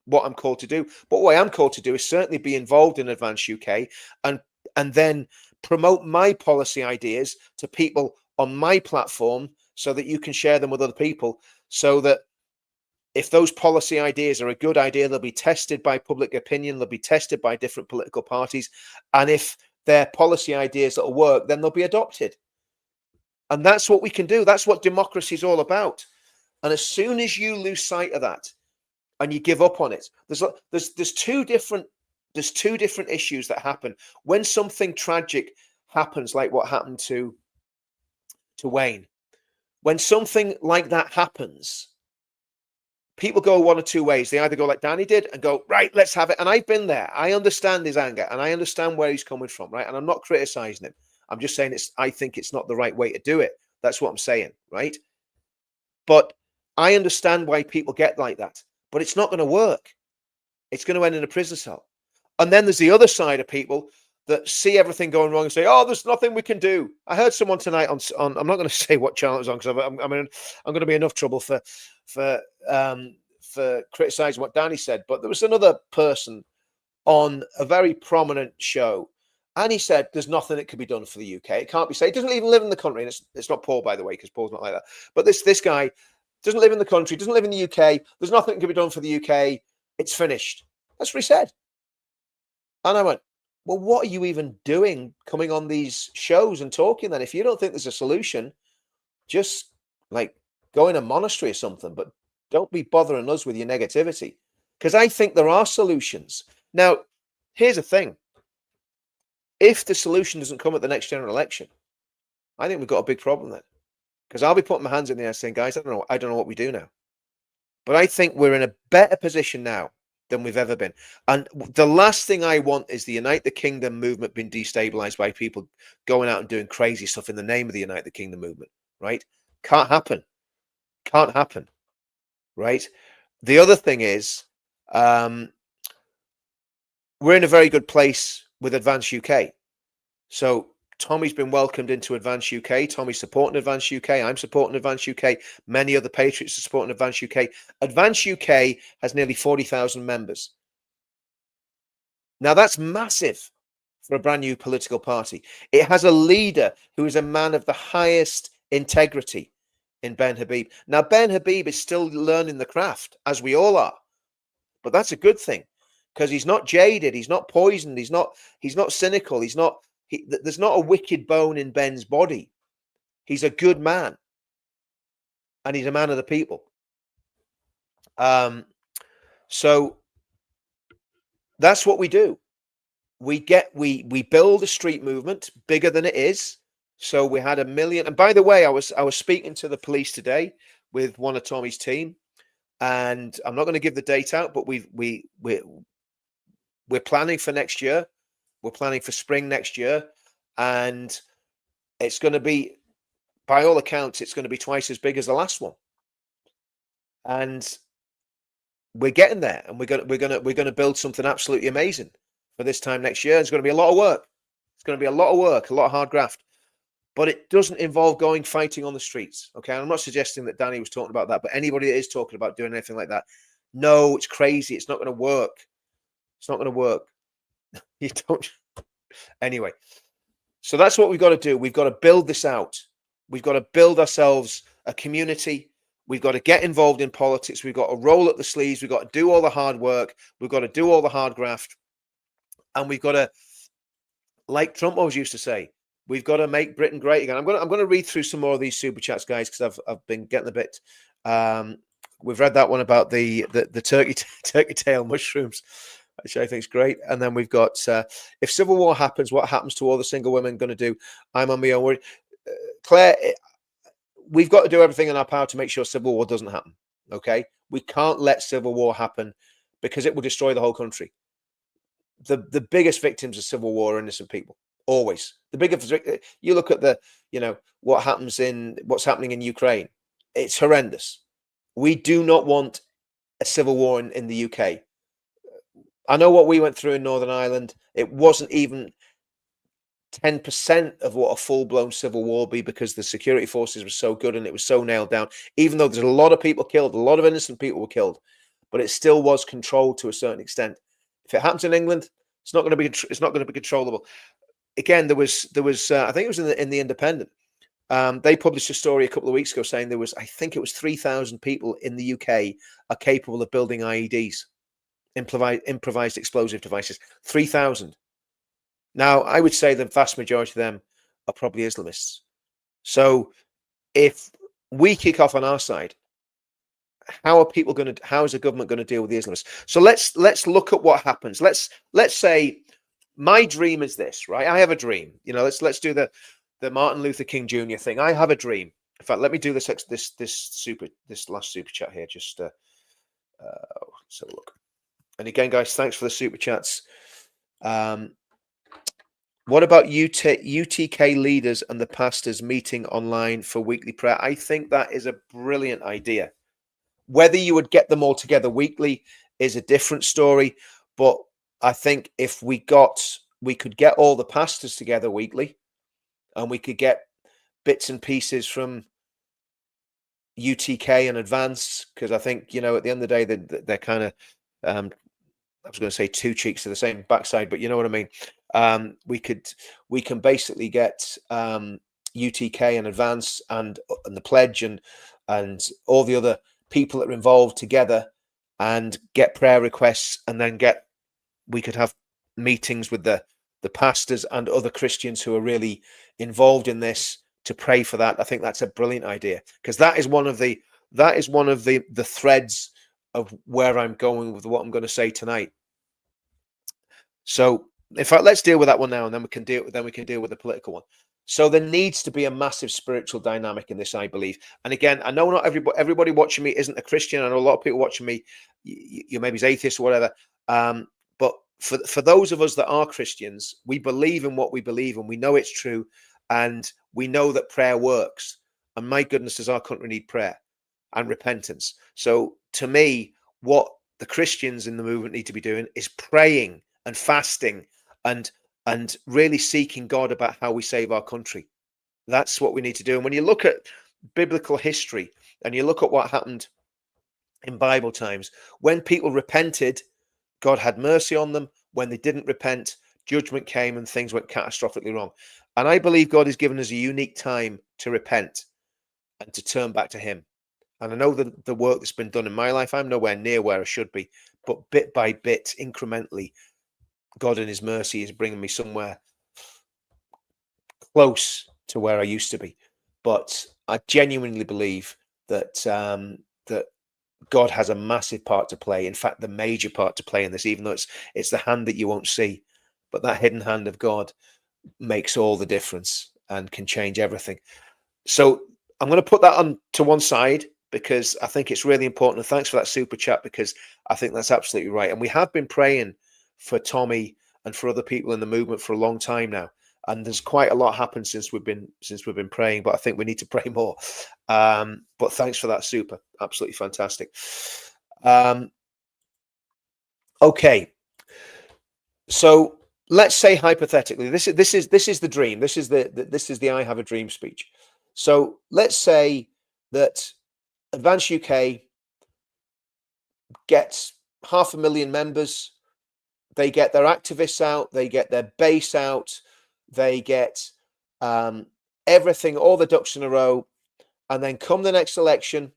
what I'm called to do. But what I am called to do is certainly be involved in Advance UK and then promote my policy ideas to people on my platform, so that you can share them with other people, so that if those policy ideas are a good idea, they'll be tested by public opinion, they'll be tested by different political parties, and if they're policy ideas that'll work, then they'll be adopted. And that's what we can do. That's what democracy is all about. And as soon as you lose sight of that and you give up on it, there's two different issues that happen when something tragic happens, like what happened to Wayne. When something like that happens, people go one or two ways. They either go like Danny did and go, right, let's have it. And I've been there. I understand his anger and I understand where he's coming from, right? And I'm not criticizing him. I'm just saying I think it's not the right way to do it. That's what I'm saying, right? But I understand why people get like that, but it's not going to work. It's going to end in a prison cell. And then there's the other side of people that see everything going wrong and say, "Oh, there's nothing we can do." I heard someone tonight on I'm not going to say what channel it was on, because I'm going to be enough trouble for criticizing what Danny said. But there was another person on a very prominent show, and he said, "There's nothing that can be done for the UK. It can't be said." He doesn't even live in the country, and it's not Paul, by the way, because Paul's not like that. But this guy doesn't live in the country, doesn't live in the UK. There's nothing that can be done for the UK. It's finished. That's what he said. And I went, well, what are you even doing coming on these shows and talking then? If you don't think there's a solution, just like go in a monastery or something, but don't be bothering us with your negativity, because I think there are solutions. Now, here's the thing. If the solution doesn't come at the next general election, I think we've got a big problem then, because I'll be putting my hands in the air saying, guys, I don't know what we do now. But I think we're in a better position now than we've ever been. And the last thing I want is the United Kingdom movement being destabilized by people going out and doing crazy stuff in the name of the United Kingdom movement, right? Can't happen. Can't happen, right? The other thing is, we're in a very good place with Advance UK. So Tommy's been welcomed into Advance UK. Tommy's supporting Advance UK. I'm supporting Advance UK. Many other patriots are supporting Advance UK. Advance UK has nearly 40,000 members. Now, that's massive for a brand new political party. It has a leader who is a man of the highest integrity in Ben Habib. Now, Ben Habib is still learning the craft, as we all are. But that's a good thing, because he's not jaded. He's not poisoned. He's not cynical. There's not a wicked bone in Ben's body. He's a good man, and he's a man of the people. So that's what we do. We build a street movement bigger than it is. So we had 1 million. And by the way, I was speaking to the police today with one of Tommy's team, and I'm not going to give the date out, but we're planning for next year. We're planning for spring next year, and it's going to be, by all accounts, it's going to be twice as big as the last one. And we're getting there, and we're gonna build something absolutely amazing for this time next year. It's going to be a lot of work. It's going to be a lot of work, a lot of hard graft, but it doesn't involve going fighting on the streets. Okay, and I'm not suggesting that Danny was talking about that, but anybody that is talking about doing anything like that, no, it's crazy. It's not going to work. It's not going to work. You don't. Anyway, so that's what we've got to do. We've got to build this out. We've got to build ourselves a community. We've got to get involved in politics. We've got to roll up the sleeves. We've got to do all the hard work. We've got to do all the hard graft. And we've got to, like Trump always used to say, we've got to make Britain great again. I'm going to read through some more of these super chats, guys, because I've been getting a bit. We've read that one about the turkey tail mushrooms, which I think is great. And then we've got if civil war happens, what happens to all the single women going to do? I'm on my own word. Claire, we've got to do everything in our power to make sure civil war doesn't happen. Okay, we can't let civil war happen because it will destroy the whole country. The biggest victims of civil war are innocent people. Always the biggest. You look at what's happening in Ukraine. It's horrendous. We do not want a civil war in the UK. I know what we went through in Northern Ireland. It wasn't even 10% of what a full-blown civil war would be, because the security forces were so good and it was so nailed down. Even though there's a lot of people killed, a lot of innocent people were killed, but it still was controlled to a certain extent. If it happens in England, it's not going to be controllable. Again, there was I think it was in the Independent. They published a story a couple of weeks ago saying there was, I think it was 3,000 people in the UK are capable of building IEDs, improvised explosive devices. 3,000. Now, I would say the vast majority of them are probably Islamists. So if we kick off on our side, how is the government going to deal with the Islamists? So let's look at what happens. Let's say my dream is this, right? I have a dream. Let's do the Martin Luther King Jr. thing. I have a dream. In fact, let me do this last super chat here. Just let's have a look. And again, guys, thanks for the super chats. What about UTK leaders and the pastors meeting online for weekly prayer? I think that is a brilliant idea. Whether you would get them all together weekly is a different story. But I think if we could get all the pastors together weekly, and we could get bits and pieces from UTK and Advance, because I think, at the end of the day, they're kind of, I was going to say two cheeks to the same backside, but you know what I mean? We can basically get UTK and Advance and the Pledge and all the other people that are involved together and get prayer requests, and then we could have meetings with the pastors and other Christians who are really involved in this to pray for that. I think that's a brilliant idea, because that is one of the threads of where I'm going with what I'm going to say tonight. So in fact, let's deal with that one now, and then we can deal with the political one. So there needs to be a massive spiritual dynamic in this, I believe. And again, I know not everybody watching me isn't a Christian. I know a lot of people watching me, you maybe atheists or whatever. But for those of us that are Christians, we believe in what we believe, and we know it's true, and we know that prayer works. And my goodness, does our country need prayer and repentance? So to me, what the Christians in the movement need to be doing is praying and fasting and really seeking God about how we save our country. That's what we need to do. And when you look at biblical history and you look at what happened in Bible times, when people repented, God had mercy on them. When they didn't repent, judgment came and things went catastrophically wrong. And I believe God has given us a unique time to repent and to turn back to him. And I know the work that's been done in my life, I'm nowhere near where I should be, but bit by bit, incrementally, God in his mercy is bringing me somewhere close to where I used to be. But I genuinely believe that that God has a massive part to play. In fact, the major part to play in this, even though it's the hand that you won't see, but that hidden hand of God makes all the difference and can change everything. So I'm going to put that on to one side, because I think it's really important. And thanks for that super chat, because I think that's absolutely right. And we have been praying for Tommy and for other people in the movement for a long time now. And there's quite a lot happened since we've been praying, but I think we need to pray more. But thanks for that super, absolutely fantastic. Okay, so let's say hypothetically, this is the dream. This is the I have a dream speech. So let's say that Advance UK gets 500,000 members. They get their activists out. They get their base out. They get everything, all the ducks in a row, and then come the next election,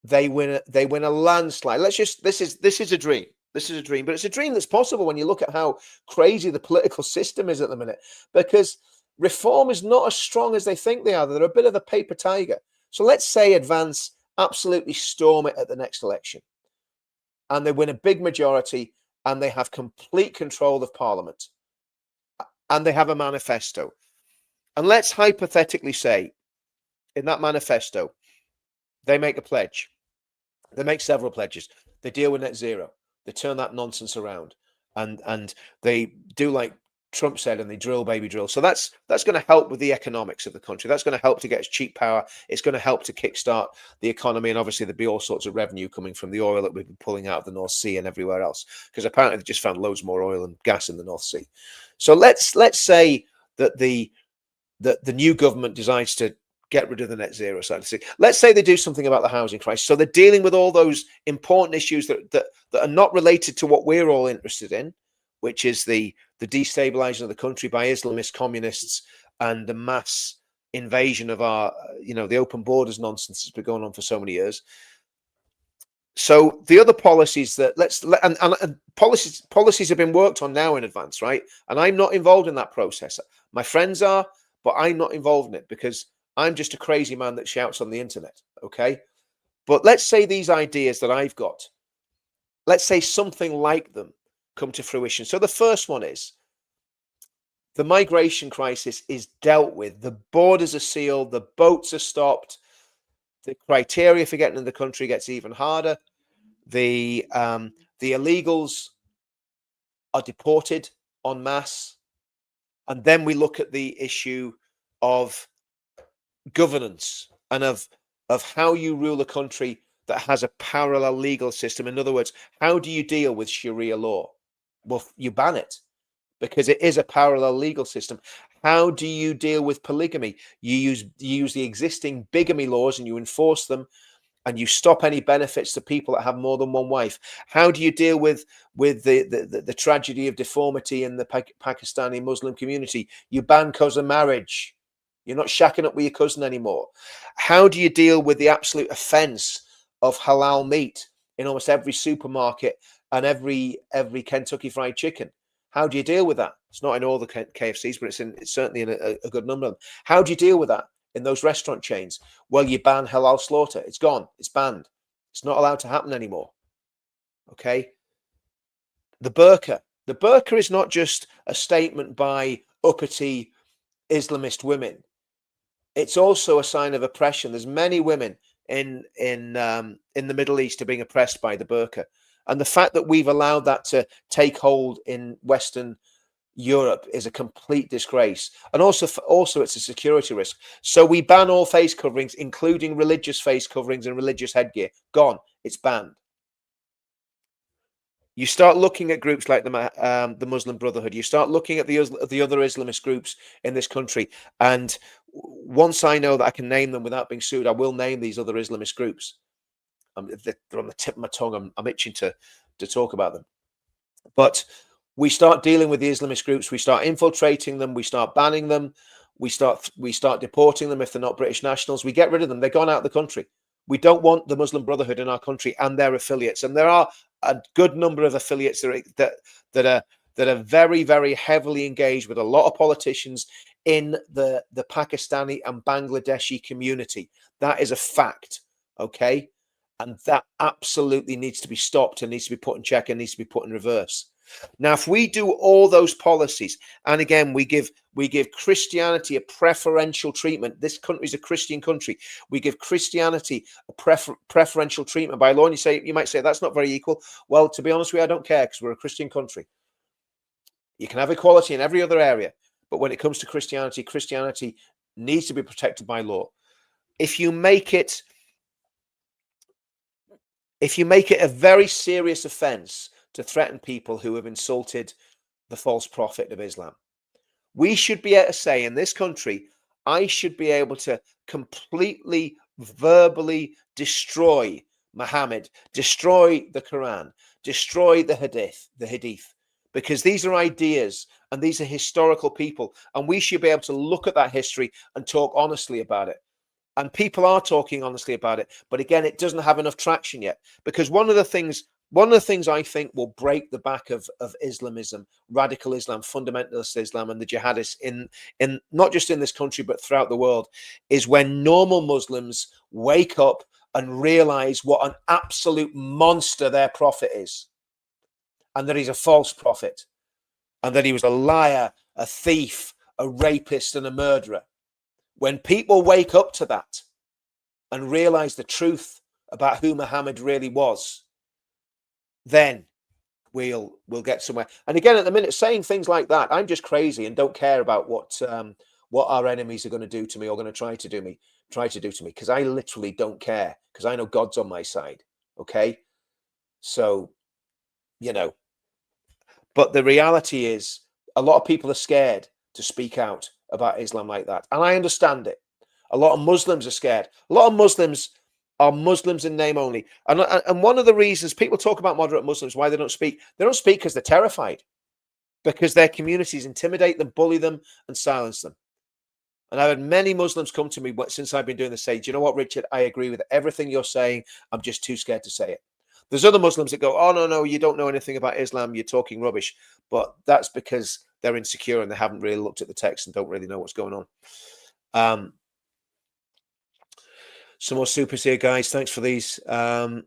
they win a landslide. This is a dream. This is a dream, but it's a dream that's possible when you look at how crazy the political system is at the minute, because reform is not as strong as they think they are. They're a bit of a paper tiger. So let's say Advance absolutely storm it at the next election, and they win a big majority, and they have complete control of Parliament, and they have a manifesto. And let's hypothetically say, in that manifesto, they make a pledge. They make several pledges. They deal with net zero. They turn that nonsense around, and they do like Trump said, and they drill, baby, drill. So that's going to help with the economics of the country. That's going to help to get us cheap power. It's going to help to kickstart the economy, and obviously there'll be all sorts of revenue coming from the oil that we've been pulling out of the North Sea and everywhere else, because apparently they just found loads more oil and gas in the North Sea. So let's say that the new government decides to get rid of the net zero side of things. Let's say they do something about the housing crisis. So they're dealing with all those important issues that are not related to what we're all interested in, which is the destabilizing of the country by Islamist communists and the mass invasion of our, the open borders nonsense that's been going on for so many years. So the other policies that and policies have been worked on now in advance, right? And I'm not involved in that process. My friends are, but I'm not involved in it because I'm just a crazy man that shouts on the internet. Okay. But let's say these ideas that I've got, let's say something like them come to fruition. So the first one is the migration crisis is dealt with. The borders are sealed. The boats are stopped. The criteria for getting in the country gets even harder. The illegals are deported en masse. And then we look at the issue of governance and of how you rule a country that has a parallel legal system. In other words, how do you deal with Sharia law? Well, you ban it because it is a parallel legal system. How do you deal with polygamy? You use the existing bigamy laws and you enforce them, and you stop any benefits to people that have more than one wife. How do you deal with the tragedy of deformity in the Pakistani Muslim community? You ban cousin marriage. You're not shacking up with your cousin anymore. How do you deal with the absolute offense of halal meat in almost every supermarket and every Kentucky Fried Chicken? How do you deal with that? It's not in all the KFCs, but it's certainly in a good number of them. How do you deal with that in those restaurant chains? Well, you ban halal slaughter. It's gone. It's banned. It's not allowed to happen anymore. Okay. The burqa. The burqa is not just a statement by uppity Islamist women. It's also a sign of oppression. There's many women in the Middle East are being oppressed by the burqa, and the fact that we've allowed that to take hold in Western Europe is a complete disgrace, and also it's a security risk. So we ban all face coverings, including religious face coverings and religious headgear. Gone. It's banned. You start looking at groups like the Muslim Brotherhood. You start looking at the other Islamist groups in this country, and once I know that I can name them without being sued, I will name these other Islamist groups. They're on the tip of my tongue. I'm itching to talk about them. But we start dealing with the Islamist groups. We start infiltrating them. We start banning them. We start deporting them if they're not British nationals. We get rid of them. They're gone out of the country. We don't want the Muslim Brotherhood in our country and their affiliates. And there are a good number of affiliates that are very, very heavily engaged with a lot of politicians in the Pakistani and Bangladeshi community. That is a fact. Okay. And that absolutely needs to be stopped and needs to be put in check and needs to be put in reverse. Now, if we do all those policies, and again, we give Christianity a preferential treatment. This country is a Christian country. We give Christianity a preferential treatment by law. And you might say that's not very equal. Well, to be honest with you, I don't care because we're a Christian country. You can have equality in every other area, but when it comes to Christianity, Christianity needs to be protected by law. If you make it a very serious offense to threaten people who have insulted the false prophet of Islam. We should be able to say in this country, I should be able to completely verbally destroy Muhammad, destroy the Quran, destroy the Hadith, because these are ideas and these are historical people, and we should be able to look at that history and talk honestly about it. And people are talking honestly about it, but again, it doesn't have enough traction yet, because one of the things I think will break the back of Islamism, radical Islam, fundamentalist Islam, and the jihadists in not just in this country but throughout the world, is when normal Muslims wake up and realize what an absolute monster their prophet is, and that he's a false prophet, and that he was a liar, a thief, a rapist, and a murderer. When people wake up to that and realize the truth about who Muhammad really was, then we'll get somewhere. And again, at the minute, saying things like that, I'm just crazy and don't care about what our enemies are going to do to me or going to try to do to me, because I literally don't care, because I know God's on my side. Okay, so but the reality is, a lot of people are scared to speak out about Islam like that, and I understand it. A lot of Muslims are scared. A lot of Muslims are Muslims in name only. And one of the reasons people talk about moderate Muslims, why they don't speak because they're terrified, because their communities intimidate them, bully them, and silence them. And I've had many Muslims come to me since I've been doing this, say, do you know what, Richard? I agree with everything you're saying. I'm just too scared to say it. There's other Muslims that go, oh, no, you don't know anything about Islam. You're talking rubbish. But that's because they're insecure and they haven't really looked at the text and don't really know what's going on. Some more supers here, guys. Thanks for these. Let's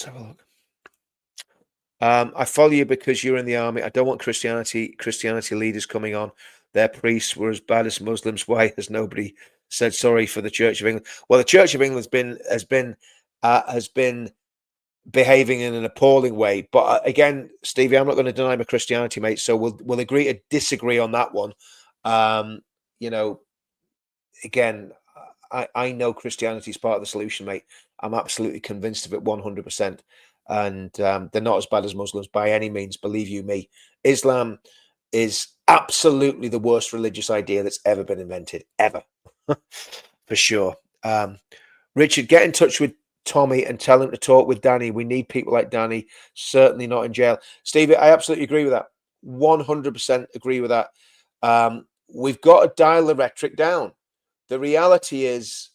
have a look. I follow you because you're in the army. I don't want Christianity leaders coming on. Their priests were as bad as Muslims. Why has nobody said sorry for the Church of England? Well, the Church of England has been behaving in an appalling way. But again, Stevie, I'm not going to deny my Christianity, mate. So we'll agree to disagree on that one. Again, I know Christianity is part of the solution, mate. I'm absolutely convinced of it 100%. And they're not as bad as Muslims by any means, believe you me. Islam is absolutely the worst religious idea that's ever been invented, ever. For sure. Richard, get in touch with Tommy and tell him to talk with Danny. We need people like Danny, certainly not in jail. Stevie, I absolutely agree with that. 100% agree with that. We've got to dial the rhetoric down. The reality is,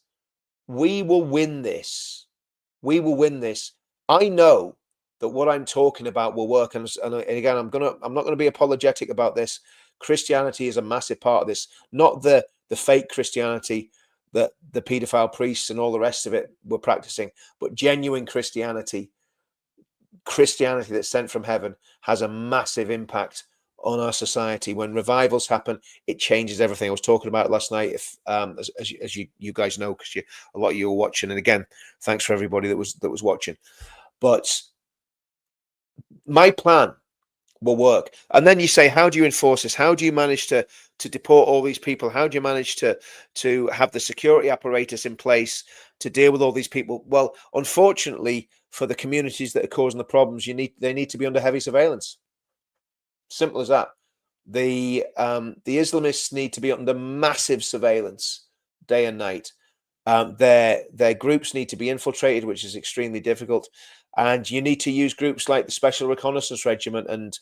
we will win this. We will win this. I know that what I'm talking about will work. And again, I'm not going to be apologetic about this. Christianity is a massive part of this, not the fake Christianity that the paedophile priests and all the rest of it were practicing, but genuine Christianity that's sent from heaven, has a massive impact on our society. When revivals happen, it changes everything. I was talking about it last night. If as you guys know, because a lot of you were watching, and again, thanks for everybody that was watching. But my plan will work. And then you say, how do you enforce this? How do you manage to deport all these people? How do you manage to have the security apparatus in place to deal with all these people? Well, unfortunately, for the communities that are causing the problems, they need to be under heavy surveillance. Simple as that. The Islamists need to be under massive surveillance day and night. Their groups need to be infiltrated, which is extremely difficult. And you need to use groups like the Special Reconnaissance Regiment and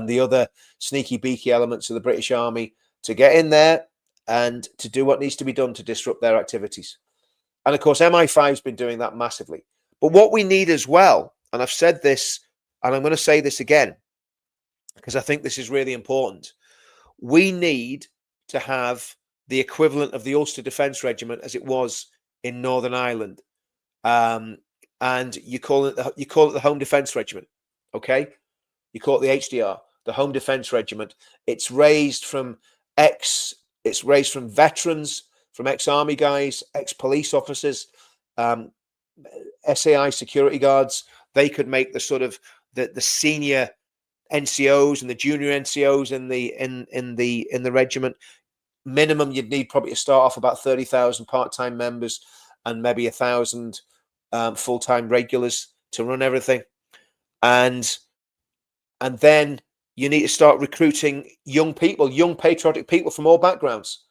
the other sneaky beaky elements of the British Army to get in there and to do what needs to be done to disrupt their activities. And of course, MI5's been doing that massively. But what we need as well, and I've said this, and I'm going to say this again, because I think this is really important. We need to have the equivalent of the Ulster Defence Regiment as it was in Northern Ireland. And you call it the Home Defence Regiment, okay? You call it the HDR, the Home Defence Regiment. It's raised from veterans, from ex-army guys, ex-police officers, SAI security guards. They could make the sort of the senior NCOs and the junior NCOs in the regiment. Minimum, you'd need probably to start off about 30,000 part-time members and maybe 1,000 full-time regulars to run everything. And then you need to start recruiting young people, young patriotic people from all backgrounds.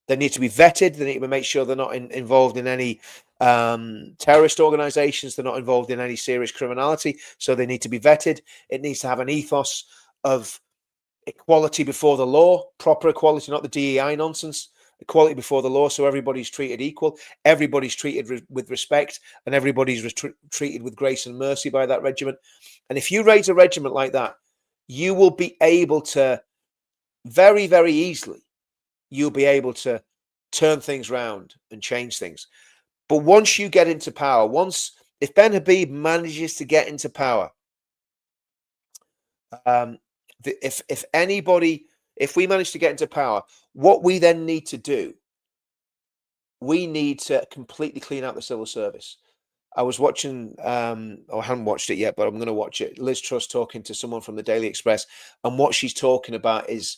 They need to be vetted. They need to make sure they're not involved in any terrorist organizations. They're not involved in any serious criminality. So they need to be vetted. It needs to have an ethos of equality before the law, proper equality, not the DEI nonsense. Equality before the law, so everybody's treated equal, everybody's treated with respect, and everybody's treated with grace and mercy by that regiment. And if you raise a regiment like that, you will be able to very, very easily, you'll be able to turn things around and change things. But once you get into power, if Ben Habib manages to get into power, if we manage to get into power, what we then need to do, we need to completely clean out the civil service. I was watching, I haven't watched it yet, but I'm going to watch it. Liz Truss talking to someone from the Daily Express, and what she's talking about is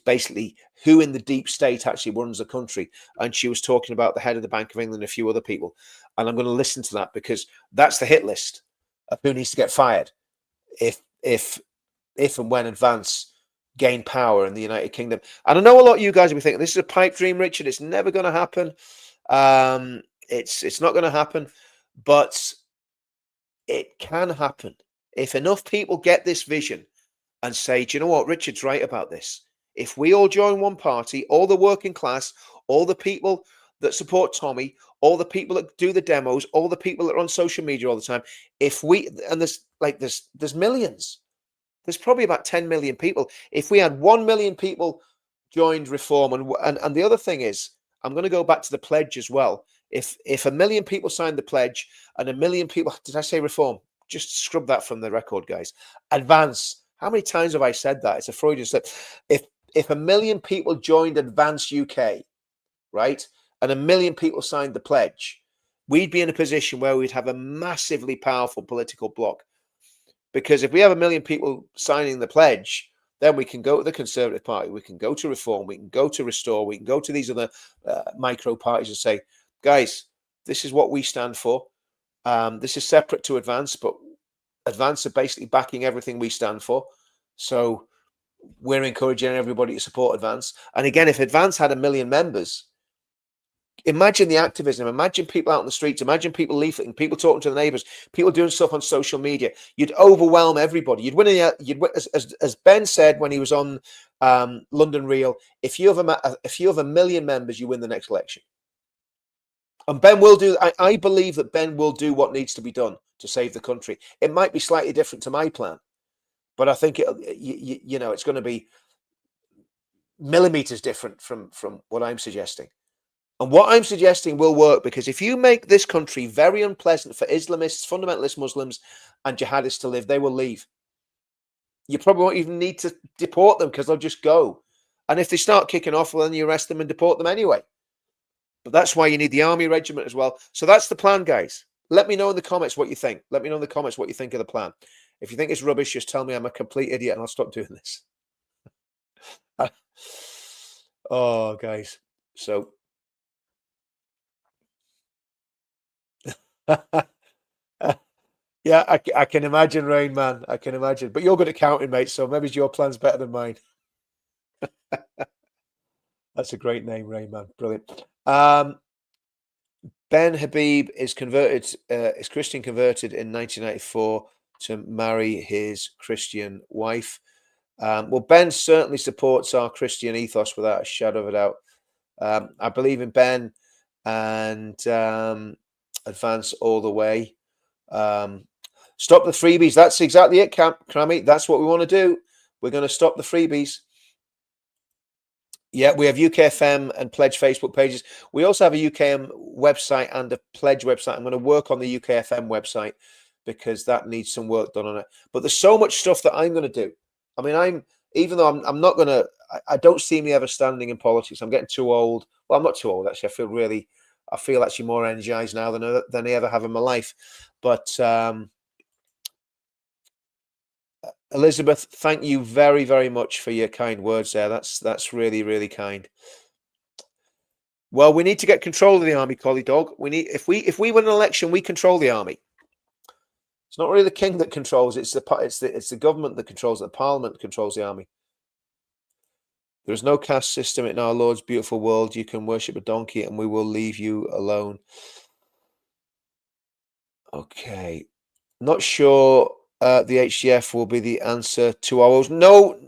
basically who in the deep state actually runs the country. And she was talking about the head of the Bank of England and a few other people. And I'm going to listen to that because that's the hit list of who needs to get fired if and when Advance gain power in the United Kingdom. And I know a lot of you guys will be thinking, this is a pipe dream, Richard. It's never going to happen. It's not going to happen, but it can happen. If enough people get this vision and say, do you know what, Richard's right about this. If we all join one party, all the working class, all the people that support Tommy, all the people that do the demos, all the people that are on social media all the time, there's millions. There's probably about 10 million people. If we had 1 million people joined Reform, and the other thing is, I'm going to go back to the pledge as well. If 1 million people signed the pledge and 1 million people, did I say Reform? Just scrub that from the record, guys. Advance. How many times have I said that? It's a Freudian slip. If 1 million people joined Advance UK, right, and 1 million people signed the pledge, we'd be in a position where we'd have a massively powerful political bloc. Because if we have 1 million people signing the pledge, then we can go to the Conservative Party, we can go to Reform, we can go to Restore, we can go to these other micro parties and say, guys, this is what we stand for. This is separate to Advance, but Advance are basically backing everything we stand for. So we're encouraging everybody to support Advance. And again, if Advance had 1 million members, imagine the activism, imagine people out on the streets, imagine people leafleting, people talking to the neighbors, people doing stuff on social media. You'd overwhelm everybody. You'd win. As Ben said when he was on London Real, if you have 1 million members, you win the next election. And Ben will do. I believe that Ben will do what needs to be done to save the country. It might be slightly different to my plan, but I think it's going to be millimeters different from what I'm suggesting. And what I'm suggesting will work, because if you make this country very unpleasant for Islamists, fundamentalist Muslims, and jihadists to live, they will leave. You probably won't even need to deport them because they'll just go. And if they start kicking off, well, then you arrest them and deport them anyway. But that's why you need the army regiment as well. So that's the plan, guys. Let me know in the comments what you think. Let me know in the comments what you think of the plan. If you think it's rubbish, just tell me I'm a complete idiot and I'll stop doing this. Oh, guys. So... yeah, I can imagine, Rain Man. I can imagine. But you're good at counting, mate, so maybe your plan's better than mine. That's a great name, Rain Man. Brilliant. Ben Habib is Christian converted in 1994 to marry his Christian wife. Well, Ben certainly supports our Christian ethos without a shadow of a doubt. I believe in Ben and Advance all the way. Stop the freebies. That's exactly it, Crammy. That's what we want to do. We're going to stop the freebies. Yeah, we have UKFM and Pledge Facebook pages. We also have a UKM website and a Pledge website. I'm going to work on the UKFM website because that needs some work done on it. But there's so much stuff that I'm going to do. I mean, even though I'm not going to, I don't see me ever standing in politics. I'm getting too old. Well, I'm not too old, actually. I feel actually more energized now than I ever have in my life. But Elizabeth, thank you very, very much for your kind words there. That's really, really kind. Well, we need to get control of the army, Collie Dog. If we win an election, we control the army. It's not really the king that controls. It's the government that controls it. The parliament controls the army. There is no caste system in our Lord's beautiful world. You can worship a donkey, and we will leave you alone. Okay, not sure. The HDF will be the answer to our woes. No,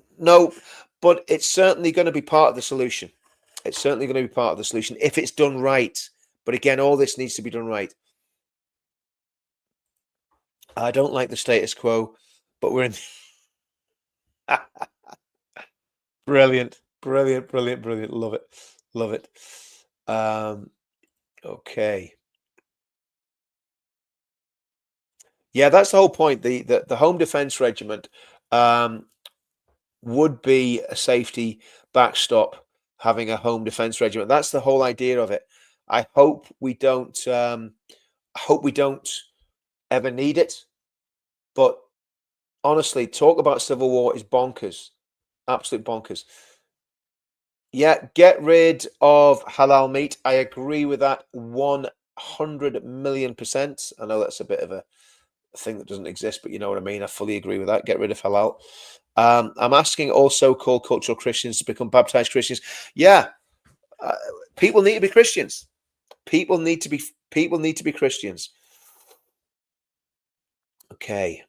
but it's certainly going to be part of the solution. It's certainly going to be part of the solution if it's done right. But again, all this needs to be done right. I don't like the status quo, but we're in. Brilliant. Love it. Okay. Yeah, that's the whole point. The Home Defence Regiment would be a safety backstop, having a Home Defence Regiment. That's the whole idea of it. I hope we don't. I hope we don't ever need it. But honestly, talk about civil war is bonkers, absolute bonkers. Yeah, get rid of halal meat. I agree with that 100,000,000%. I know that's a bit of a thing that doesn't exist, but you know what I mean. I fully agree with that. Get rid of halal. I'm asking all so-called cultural Christians to become baptized Christians. Yeah, people need to be Christians. People need to be Christians. Okay.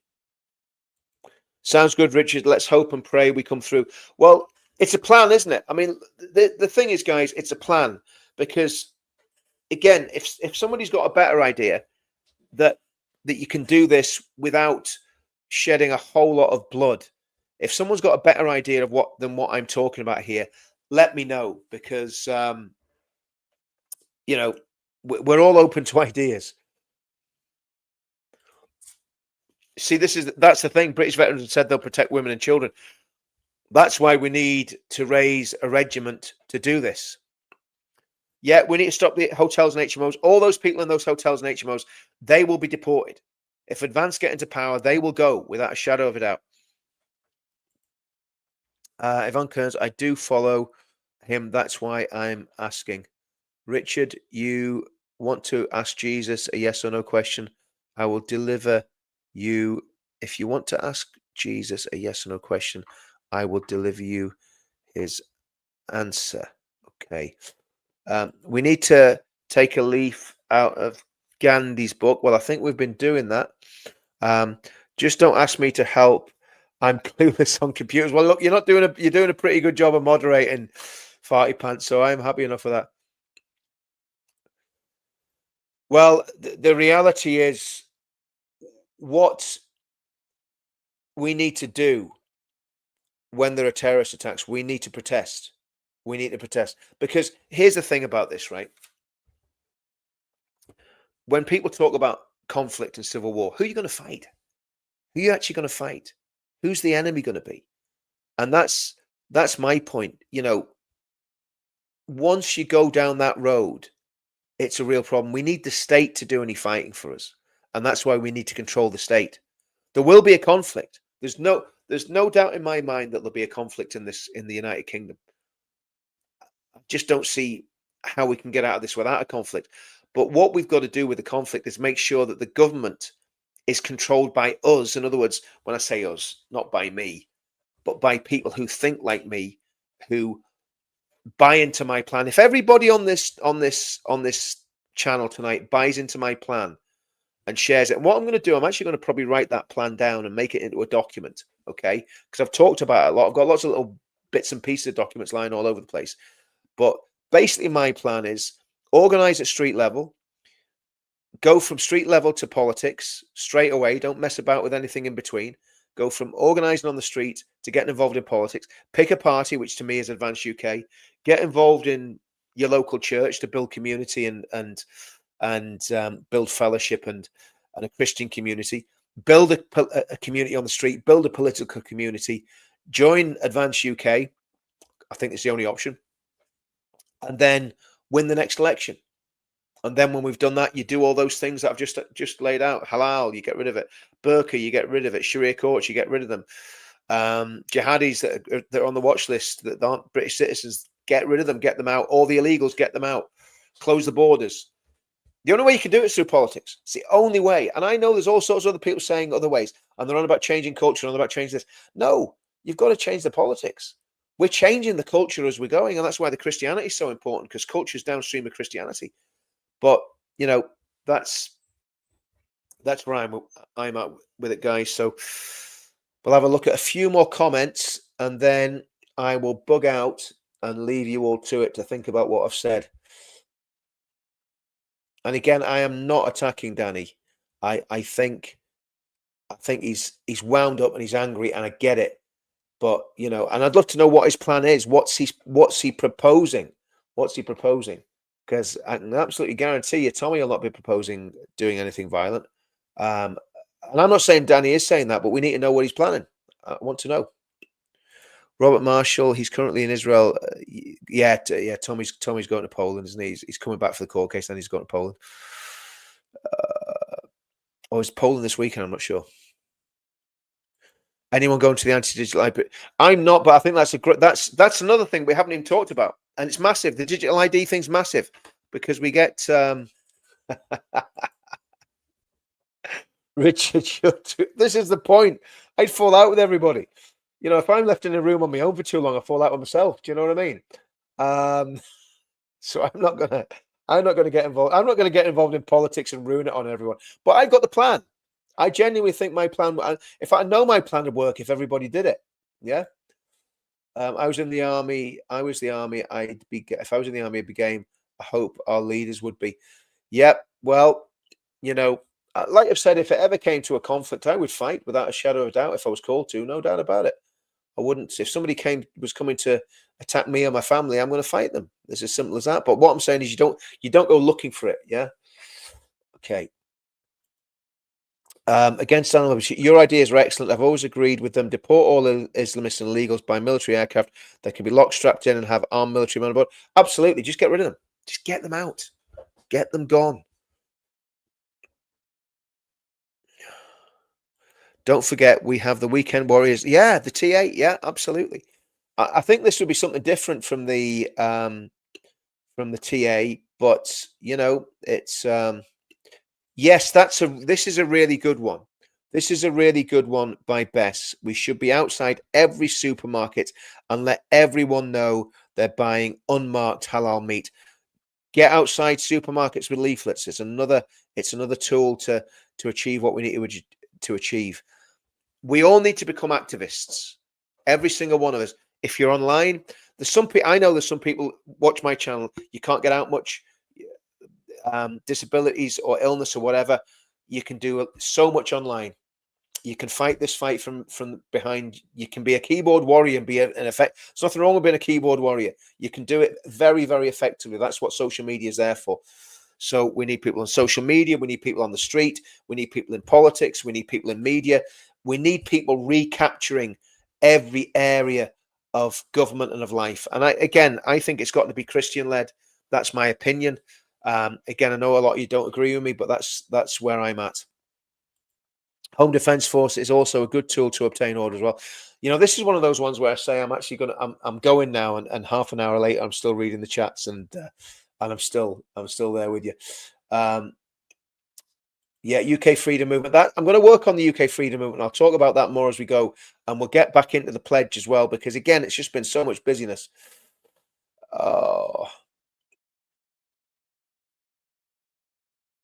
Sounds good, Richard. Let's hope and pray we come through. Well, it's a plan, isn't it? I mean, the thing is, guys, it's a plan because, again, if somebody's got a better idea that you can do this without shedding a whole lot of blood, if someone's got a better idea of what I'm talking about here, let me know because you know we're all open to ideas. See, that's the thing. British veterans have said they'll protect women and children. That's why we need to raise a regiment to do this. Yeah, we need to stop the hotels and HMOs. All those people in those hotels and HMOs, they will be deported. If Advance get into power, they will go without a shadow of a doubt. Ivan Kearns, I do follow him. That's why I'm asking. Richard, you want to ask Jesus a yes or no question? I will deliver you. If you want to ask Jesus a yes or no question, I will deliver you his answer. Okay. We need to take a leaf out of Gandhi's book. Well, I think we've been doing that. Just don't ask me to help. I'm clueless on computers. Well, look, you're doing a pretty good job of moderating, Farty Pants. So I'm happy enough for that. Well, the reality is, what we need to do when there are terrorist attacks, we need to protest. We need to protest because here's the thing about this, right? When people talk about conflict and civil war, who are you going to fight? Who are you actually going to fight? Who's the enemy going to be? And that's my point. You know, once you go down that road, it's a real problem. We need the state to do any fighting for us, and that's why we need to control the state. There will be a conflict. There's no doubt in my mind that there'll be a conflict in the United Kingdom. I just don't see how we can get out of this without a conflict. But what we've got to do with the conflict is make sure that the government is controlled by us. In other words, when I say us, not by me, but by people who think like me, who buy into my plan. If everybody on this channel tonight buys into my plan and shares it, and what I'm going to do, I'm actually going to probably write that plan down and make it into a document, okay? Because I've talked about it a lot. I've got lots of little bits and pieces of documents lying all over the place. But basically, my plan is organize at street level, go from street level to politics straight away. Don't mess about with anything in between. Go from organizing on the street to getting involved in politics. Pick a party, which to me is Advance UK. Get involved in your local church to build community and build fellowship and a Christian community. Build a community on the street. Build a political community. Join Advance UK. I think it's the only option. And then win the next election. And then when we've done that, you do all those things that I've just laid out. Halal, you get rid of it. Burqa, you get rid of it. Sharia courts, you get rid of them. Jihadis that are on the watch list that aren't British citizens, get rid of them, get them out. All the illegals, get them out. Close the borders. The only way you can do it is through politics. It's the only way. And I know there's all sorts of other people saying other ways, and they're on about changing culture, and about changing this. No, you've got to change the politics. We're changing the culture as we're going, and that's why the Christianity is so important, because culture is downstream of Christianity. But you know, that's where I'm at with it, guys. So we'll have a look at a few more comments, and then I will bug out and leave you all to it to think about what I've said. And again, I am not attacking Danny. I think he's wound up and he's angry, and I get it. But you know, and I'd love to know what his plan is. What's he proposing? What's he proposing? Because I can absolutely guarantee you, Tommy will not be proposing doing anything violent. And I'm not saying Danny is saying that, but we need to know what he's planning. I want to know. Robert Marshall, he's currently in Israel. Yeah. Tommy's going to Poland, isn't he? He's coming back for the court case, then he's going to Poland. Or is Poland this weekend? I'm not sure. Anyone going to the anti-digital library? I'm not, but I think that's another thing we haven't even talked about, and it's massive. The digital ID thing's massive because we get Richard. This is the point. I'd fall out with everybody. You know, if I'm left in a room on my own for too long, I fall out with myself. Do you know what I mean? So I'm not gonna get involved. I'm not gonna get involved in politics and ruin it on everyone. But I've got the plan. I genuinely think my plan. If I know my plan would work, if everybody did it, yeah. I was in the army. If I was in the army, I'd be game. I hope our leaders would be. Yep. Well, you know, like I've said, if it ever came to a conflict, I would fight without a shadow of a doubt if I was called to. No doubt about it. I wouldn't. If somebody was coming to attack me or my family, I'm going to fight them. It's as simple as that. But what I'm saying is, you don't go looking for it. Yeah. Okay. Against your ideas are excellent. I've always agreed with them. Deport all Islamists and illegals by military aircraft that can be locked, strapped in, and have armed military men on board. Absolutely. Just get rid of them. Just get them out. Get them gone. Don't forget, we have the Weekend Warriors. Yeah, the T8. Yeah, absolutely. I think this would be something different from the TA, but you know, it's yes, this is a really good one. This is a really good one by Bess. We should be outside every supermarket and let everyone know they're buying unmarked halal meat. Get outside supermarkets with leaflets. It's another tool to achieve what we need to achieve. We all need to become activists. Every single one of us. If you're online, I know there's some people watch my channel. You can't get out much. Disabilities or illness or whatever, you can do so much online. You can fight this fight from behind. You can be a keyboard warrior and be an effect. There's nothing wrong with being a keyboard warrior. You can do it very, very effectively. That's what social media is there for. So we need people on social media. We need people on the street. We need people in politics. We need people in media. We need people recapturing every area of government and of life. And I think it's got to be Christian led. That's my opinion. Again, I know a lot of you don't agree with me, but that's where I'm at. Home Defence Force is also a good tool to obtain order as well. You know, this is one of those ones where I say I'm going now, and half an hour later I'm still reading the chats, and I'm still there with you. Yeah, UK freedom movement. That I'm going to work on the UK freedom movement. I'll talk about that more as we go, and we'll get back into the pledge as well, because again, it's just been so much busyness. Oh.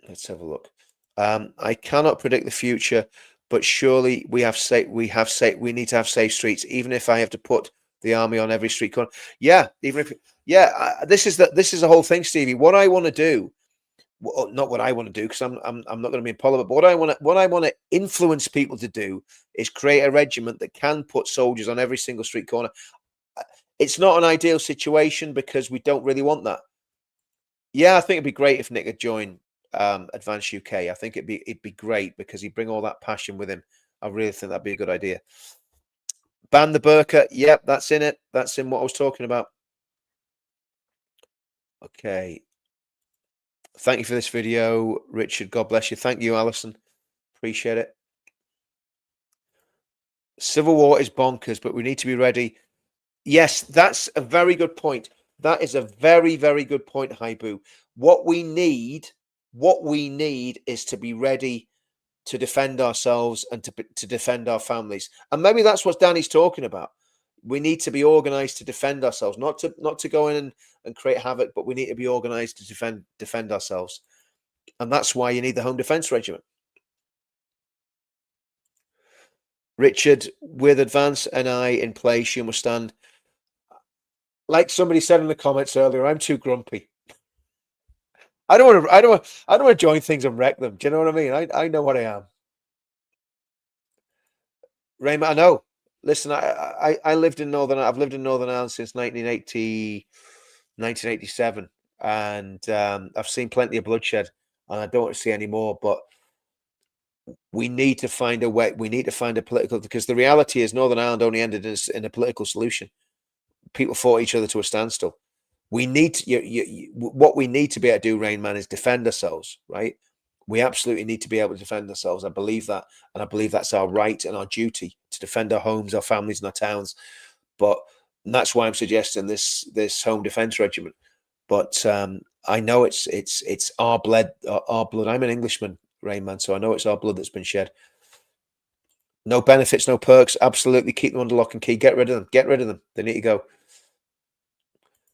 Let's have a look. I cannot predict the future, but surely we need to have safe streets, even if I have to put the army on every street corner. Yeah, this is the whole thing, Stevie. What I want to do, not what I want to do, because I'm not going to be in Parliament, but what I want to influence people to do is create a regiment that can put soldiers on every single street corner. It's not an ideal situation because we don't really want that. Yeah, I think it'd be great if Nick had joined Advance UK. I think it'd be great because he'd bring all that passion with him. I really think that'd be a good idea. Ban the burqa. Yep, that's in it. That's in what I was talking about. Okay. Thank you for this video, Richard. God bless you. Thank you, Alison. Appreciate it. Civil war is bonkers, but we need to be ready. Yes, that's a very good point. That is a very, very good point, Haibu. What we need What we need is to be ready to defend ourselves and to defend our families. And maybe that's what Danny's talking about. We need to be organized to defend ourselves, not to go in and create havoc, but we need to be organized to defend ourselves. And that's why you need the Home Defence Regiment. Richard, with Advance NI in place, you must stand. Like somebody said in the comments earlier, I'm too grumpy. I don't want to join things and wreck them. Do you know what I mean? I know what I am. Raymond, I know. Listen, I lived in I've lived in Northern Ireland since 1987, and I've seen plenty of bloodshed, and I don't want to see any more. But we need to find a way. We need to find a political, because the reality is Northern Ireland only ended in a political solution. People fought each other to a standstill. We need to, what we need to be able to do, Rain Man, is defend ourselves, right? We absolutely need to be able to defend ourselves. I believe that, and I believe that's our right and our duty to defend our homes, our families, and our towns. But that's why I'm suggesting this Home Defence Regiment. But I know it's our blood. Our blood. I'm an Englishman, Rain Man, so I know it's our blood that's been shed. No benefits, no perks. Absolutely, keep them under lock and key. Get rid of them. Get rid of them. They need to go.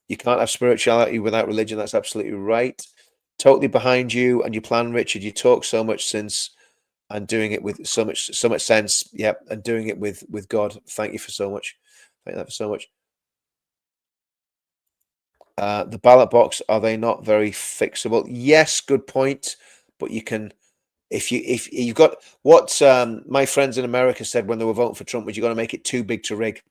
You can't have spirituality without religion. That's absolutely right. Totally behind you and your plan, Richard. You talk so much sense and doing it with so much sense. Yep, and doing it with God. Thank you for so much. Thank you for so much. The ballot box, are they not very fixable? Yes, good point. But you can, if you've got what my friends in America said when they were voting for Trump, was you got to make it too big to rig.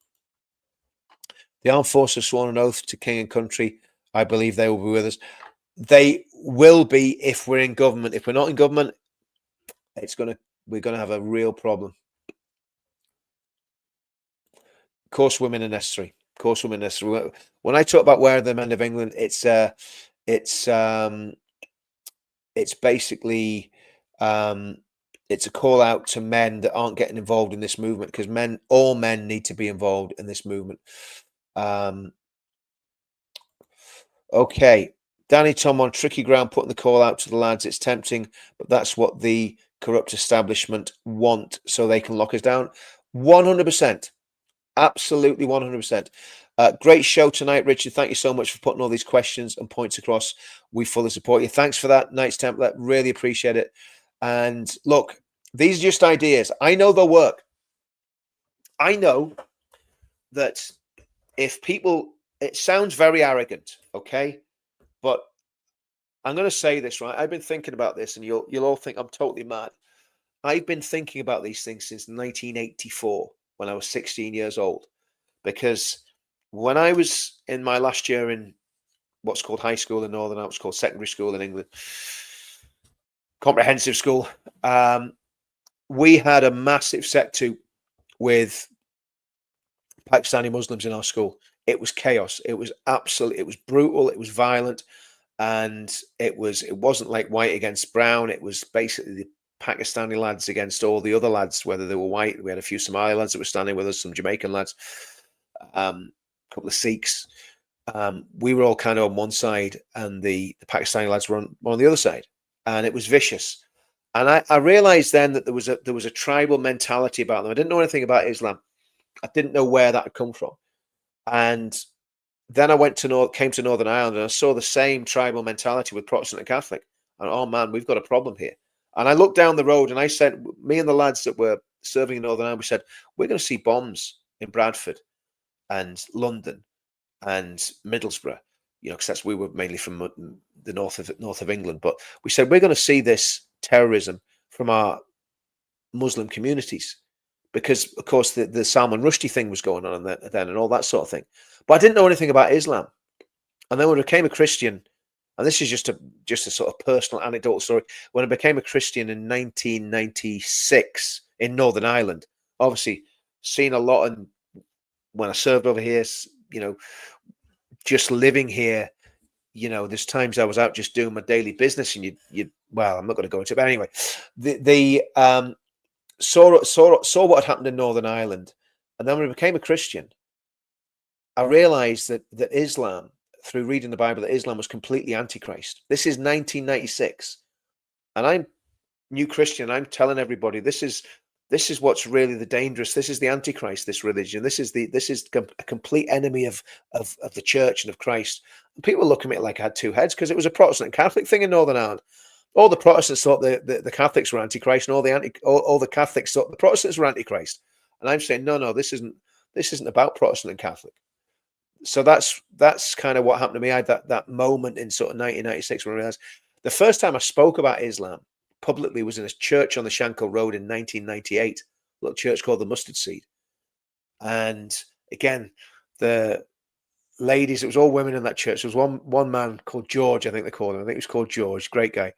The armed forces have sworn an oath to king and country. I believe they will be with us. They will be if we're in government. If we're not in government, we're gonna have a real problem. Of course, women are necessary. Of course, women are necessary. When I talk about Where Are the Men of England, it's basically it's a call out to men that aren't getting involved in this movement, because all men need to be involved in this movement. Okay, Danny Tom, on tricky ground, putting the call out to the lads. It's tempting, but that's what the corrupt establishment want, so they can lock us down. 100%, absolutely 100%. Great show tonight, Richard. Thank you so much for putting all these questions and points across. We fully support you. Thanks for that, Knights Templar. Really appreciate it. And look, these are just ideas. I know they'll work. I know that if people, it sounds very arrogant, okay? But I'm going to say this, right? I've been thinking about this, and you'll all think I'm totally mad. I've been thinking about these things since 1984, when I was 16 years old, because when I was in my last year in what's called high school in Northern Ireland, what's called secondary school in England, comprehensive school, we had a massive sectu with Pakistani Muslims in our school. It was chaos. It was absolute. It was brutal. It was violent, and it wasn't like white against brown. It was basically the Pakistani lads against all the other lads, whether they were white. We had a few Somali lads that were standing with us, some Jamaican lads, a couple of Sikhs. We were all kind of on one side, and the Pakistani lads were on the other side, and it was vicious. And I realized then that there was a tribal mentality about them. I didn't know anything about Islam. I didn't know where that had come from. And then I came to Northern Ireland, and I saw the same tribal mentality with Protestant and Catholic. And oh man, we've got a problem here. And I looked down the road, and I said, me and the lads that were serving in Northern Ireland, we said, we're going to see bombs in Bradford and London and Middlesbrough, because we were mainly from the north of England. But we said, we're going to see this terrorism from our Muslim communities, because of course the Salman Rushdie thing was going on then and all that sort of thing. But I didn't know anything about Islam. And then when I became a Christian, and this is just a sort of personal anecdotal story, when I became a Christian in 1996 in Northern Ireland, obviously seen a lot, and when I served over here, just living here, there's times I was out just doing my daily business, and you well, I'm not going to go into it, but anyway, saw what had happened in Northern Ireland. And then when I became a Christian, I realized that Islam, through reading the Bible, that Islam was completely antichrist. This is 1996. And I'm new Christian. I'm telling everybody this is what's really the dangerous. This is the Antichrist. This religion. This is a complete enemy of the church and of Christ. And people look at me like I had two heads because it was a Protestant and Catholic thing in Northern Ireland. All the Protestants thought the Catholics were Antichrist, and all the Catholics thought the Protestants were Antichrist. And I'm saying no, this isn't about Protestant and Catholic. So that's kind of what happened to me. I had that moment in sort of 1996 when I realized the first time I spoke about Islam publicly was in a church on the Shankill Road in 1998, a little church called the Mustard Seed. And again, the ladies, it was all women in that church. There was one man called George, I think they called him. I think he was called George, great guy.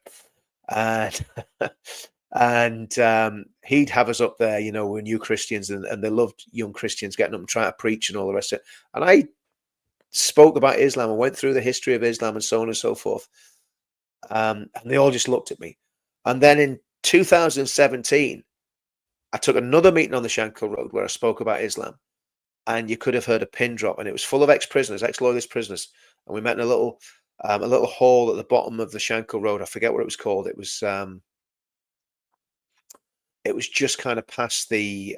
And and he'd have us up there, we're new Christians, and they loved young Christians getting up and trying to preach and all the rest of it. And I spoke about Islam and went through the history of Islam and so on and so forth. And they all just looked at me. And then in 2017, I took another meeting on the Shankill Road where I spoke about Islam. And you could have heard a pin drop. And it was full of ex-prisoners, ex-loyalist prisoners. And we met in a little hall at the bottom of the Shankill Road. I forget what it was called. It was just kind of past the,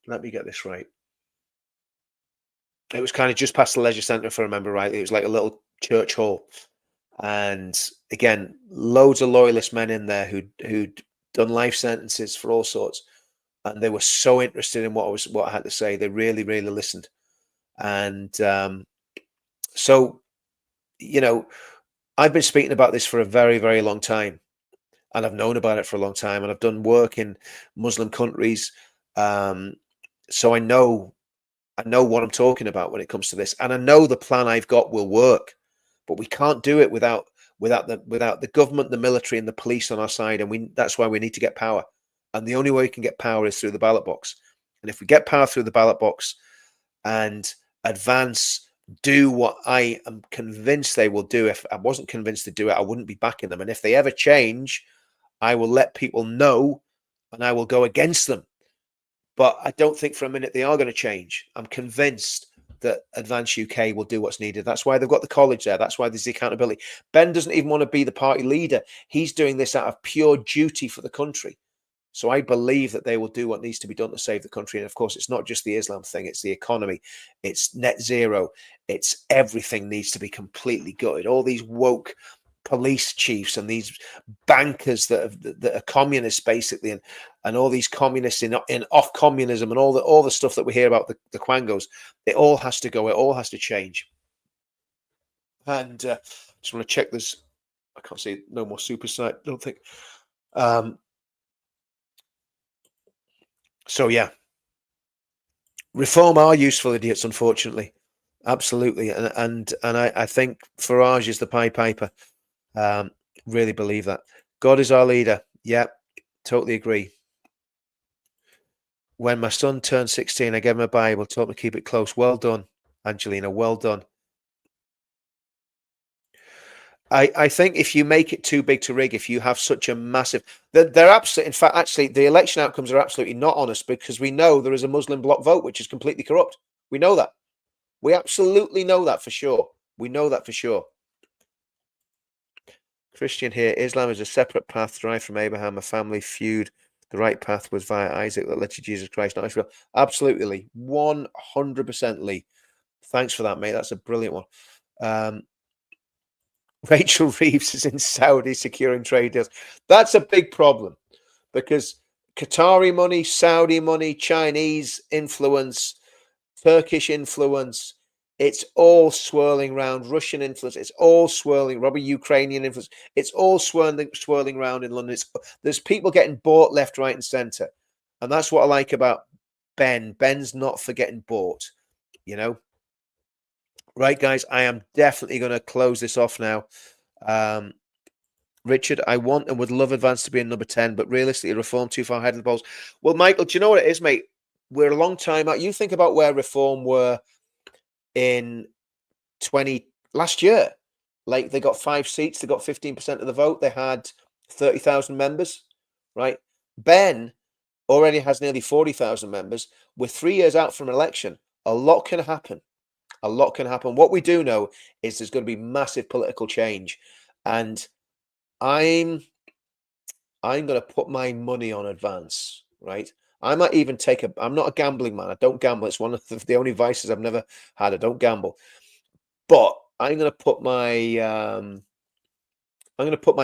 let me get this right. It was kind of just past the leisure centre, if I remember right. It was like a little church hall. And again, loads of loyalist men in there who'd done life sentences for all sorts. And they were so interested in what I had to say. They really, really listened. And so, I've been speaking about this for a very, very long time. And I've known about it for a long time. And I've done work in Muslim countries. So I know what I'm talking about when it comes to this. And I know the plan I've got will work. But we can't do it without the government, the military, and the police on our side. And that's why we need to get power. And the only way we can get power is through the ballot box. And if we get power through the ballot box and advance, do what I am convinced they will do. If I wasn't convinced to do it, I wouldn't be backing them. And if they ever change, I will let people know and I will go against them. But I don't think for a minute they are going to change. I'm convinced that Advance UK will do what's needed. That's why they've got the college there. That's why there's the accountability. Ben doesn't even want to be the party leader. He's doing this out of pure duty for the country. So I believe that they will do what needs to be done to save the country. And of course, it's not just the Islam thing. It's the economy. It's net zero. It's everything needs to be completely gutted. All these woke police chiefs and these bankers that are communists, basically, and all these communists in off communism and all the stuff that we hear about the Quangos, it all has to go. It all has to change. And just want to check this. I can't see no more super site. I don't think. So yeah, reform are useful idiots, unfortunately, absolutely, and I think Farage is the Pied Piper. Really believe that. God is our leader. Yeah, totally agree. When my son turned 16, I gave him a Bible, told him to keep it close. Well done, Angelina. Well done. I think if you make it too big to rig, if you have such a massive, they're absolutely, in fact, actually, the election outcomes are absolutely not honest because we know there is a Muslim bloc vote which is completely corrupt. We know that. We absolutely know that for sure. We know that for sure. Christian here, Islam is a separate path derived from Abraham, a family feud. The right path was via Isaac that led to Jesus Christ, not Israel. Absolutely, 100%, Lee. Thanks for that, mate. That's a brilliant one. Rachel Reeves is in Saudi securing trade deals. That's a big problem because Qatari money, Saudi money, Chinese influence, Turkish influence, it's all swirling around. Russian influence, it's all swirling. Probably Ukrainian influence, it's all swirling around in London. There's people getting bought left, right, and centre. And that's what I like about Ben. Ben's not for getting bought, Right, guys, I am definitely going to close this off now. Richard, I want and would love Advance to be in number 10, but realistically, Reform too far ahead of the polls. Well, Michael, do you know what it is, mate? We're a long time out. You think about where Reform were in last year. Like, they got 5 seats, they got 15% of the vote, they had 30,000 members, right? Ben already has nearly 40,000 members. We're 3 years out from an election. A lot can happen. A lot can happen. What we do know is there's going to be massive political change. And I'm I'm going to put my money on advance, right? I might even take I'm not a gambling man. I don't gamble. It's one of the only vices I've never had. I don't gamble. But I'm going to put my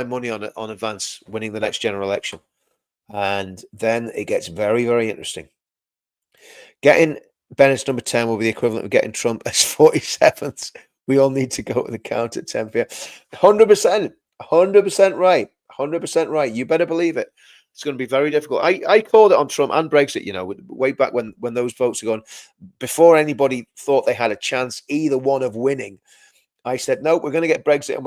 money on advance winning the next general election. And then it gets very, very interesting. Getting Bennett's number 10 will be the equivalent of getting Trump as 47th. We all need to go to the count at 10 p.m. 100%. 100% right. 100% right. You better believe it. It's going to be very difficult. I called it on Trump and Brexit, way back when those votes are gone, before anybody thought they had a chance, either one, of winning. I said, no, we're going to get Brexit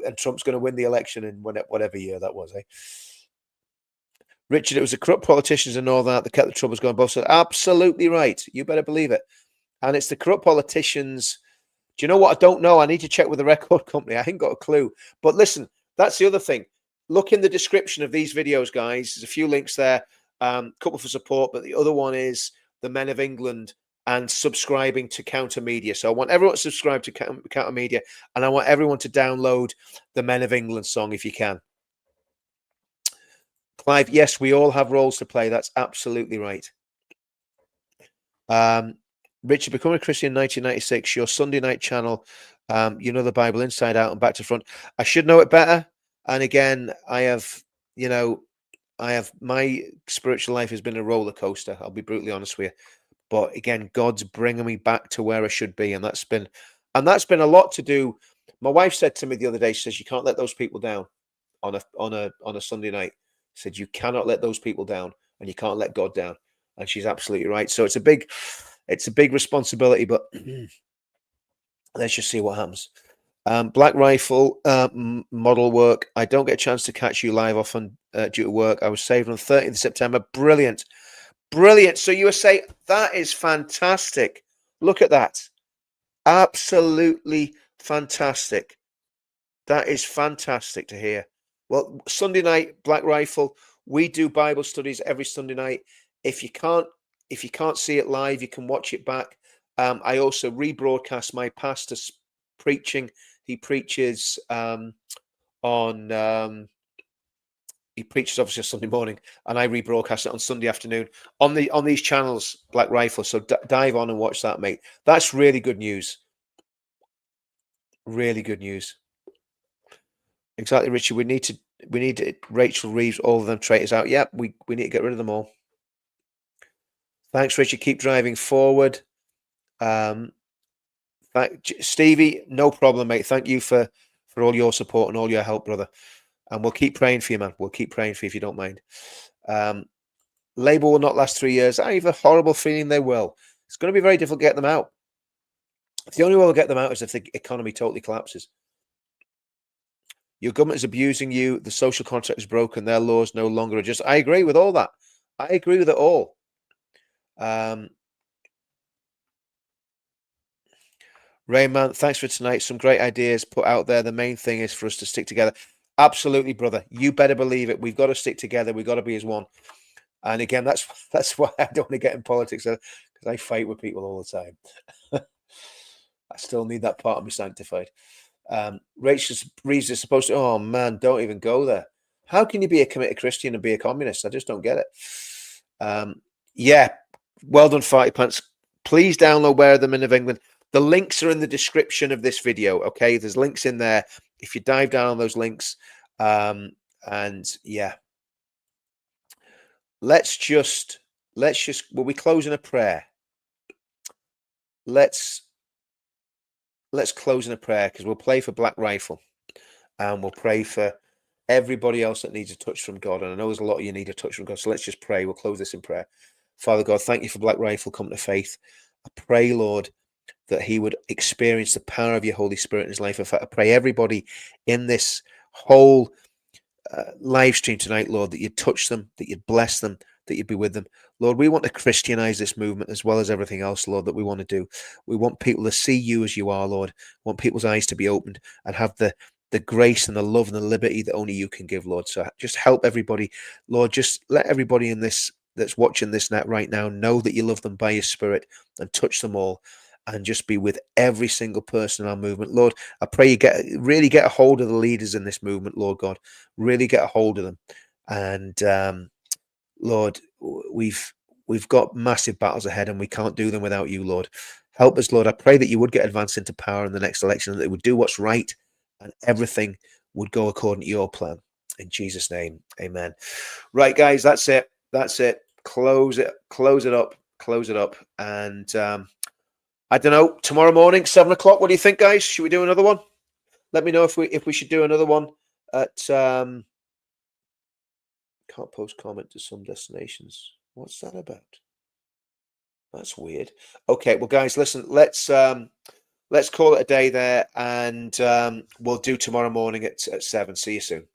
and Trump's going to win the election in whatever year that was. Richard, it was the corrupt politicians and all that kept the troubles going. Both said, absolutely right. You better believe it. And it's the corrupt politicians. Do you know what? I don't know. I need to check with the record company. I ain't got a clue. But listen, that's the other thing. Look in the description of these videos, guys. There's a few links there. Couple for support, but the other one is the Men of England and subscribing to Counter Media. So I want everyone to subscribe to Counter Media, and I want everyone to download the Men of England song if you can. Clive, yes, we all have roles to play. That's absolutely right. Richard, becoming a Christian in 1996, your Sunday night channel, you know the Bible inside out and back to front. I should know it better. And again, my spiritual life has been a roller coaster. I'll be brutally honest with you. But again, God's bringing me back to where I should be. And that's been a lot to do. My wife said to me the other day, she says, you can't let those people down on a Sunday night. Said you cannot let those people down, and you can't let God down, and she's absolutely right. So it's a big responsibility, but let's just see what happens. Black Rifle model work. I don't get a chance to catch you live often due to work. I was saved on the 30th of September. Brilliant. So you were saying that is fantastic. Look at that. Absolutely fantastic. That is fantastic to hear. Well, Sunday night, Black Rifle, we do Bible studies every Sunday night. If you can't see it live, you can watch it back. I also rebroadcast my pastor's preaching. He preaches he preaches obviously Sunday morning, and I rebroadcast it on Sunday afternoon on these channels, Black Rifle. So dive on and watch that, mate. That's really good news. Really good news. Exactly, Richard. We need Rachel Reeves, all of them traitors out. Yep, we need to get rid of them all. Thanks, Richard. Keep driving forward. Stevie, no problem, mate. Thank you for all your support and all your help, brother. And we'll keep praying for you, man. We'll keep praying for you if you don't mind. Labour will not last 3 years. I have a horrible feeling they will. It's going to be very difficult to get them out. The only way we'll get them out is if the economy totally collapses. Your government is abusing you. The social contract is broken. Their laws no longer are just. I agree with all that. I agree with it all. Rayman, thanks for tonight. Some great ideas put out there. The main thing is for us to stick together. Absolutely, brother. You better believe it. We've got to stick together. We've got to be as one. And again, that's why I don't want to get in politics, because I fight with people all the time. I still need that part of me sanctified. Rachel Reeves is supposed to. Oh man, don't even go there. How can you be a committed Christian and be a communist? I just don't get it. Yeah, well done, Farty Pants. Please download Where Are the Men of England. The links are in the description of this video. Okay, there's links in there. If you dive down on those links, and yeah, let's just. Will we close in a prayer? Let's close in a prayer, because we'll pray for Black Rifle, and we'll pray for everybody else that needs a touch from God. And I know there's a lot of you need a touch from God. So let's just pray. We'll close this in prayer. Father God, thank you for Black Rifle coming to faith. I pray, Lord, that he would experience the power of your Holy Spirit in his life. In fact, I pray everybody in this whole live stream tonight, Lord, that you'd touch them, that you'd bless them, that you'd be with them. Lord, we want to Christianize this movement as well as everything else, Lord, that we want to do. We want people to see you as you are, Lord. We want people's eyes to be opened and have the grace and the love and the liberty that only you can give, Lord. So just help everybody, Lord. Just let everybody in this that's watching this net right now know that you love them by your Spirit, and touch them all, and just be with every single person in our movement. Lord, I pray you really get a hold of the leaders in this movement, Lord God. Really get a hold of them. And Lord, we've got massive battles ahead, and we can't do them without you, Lord. Help us, Lord. I pray that you would get advanced into power in the next election, and that they would do what's right, and everything would go according to your plan. In Jesus' name, amen. Right, guys, that's it. That's it. Close it up. Close it up. And I don't know, tomorrow morning, 7 o'clock. What do you think, guys? Should we do another one? Let me know if we should do another one at can't post comment to some destinations. What's that about? That's weird. Okay, well, guys, listen, let's call it a day there, and we'll do tomorrow morning at 7. See you soon.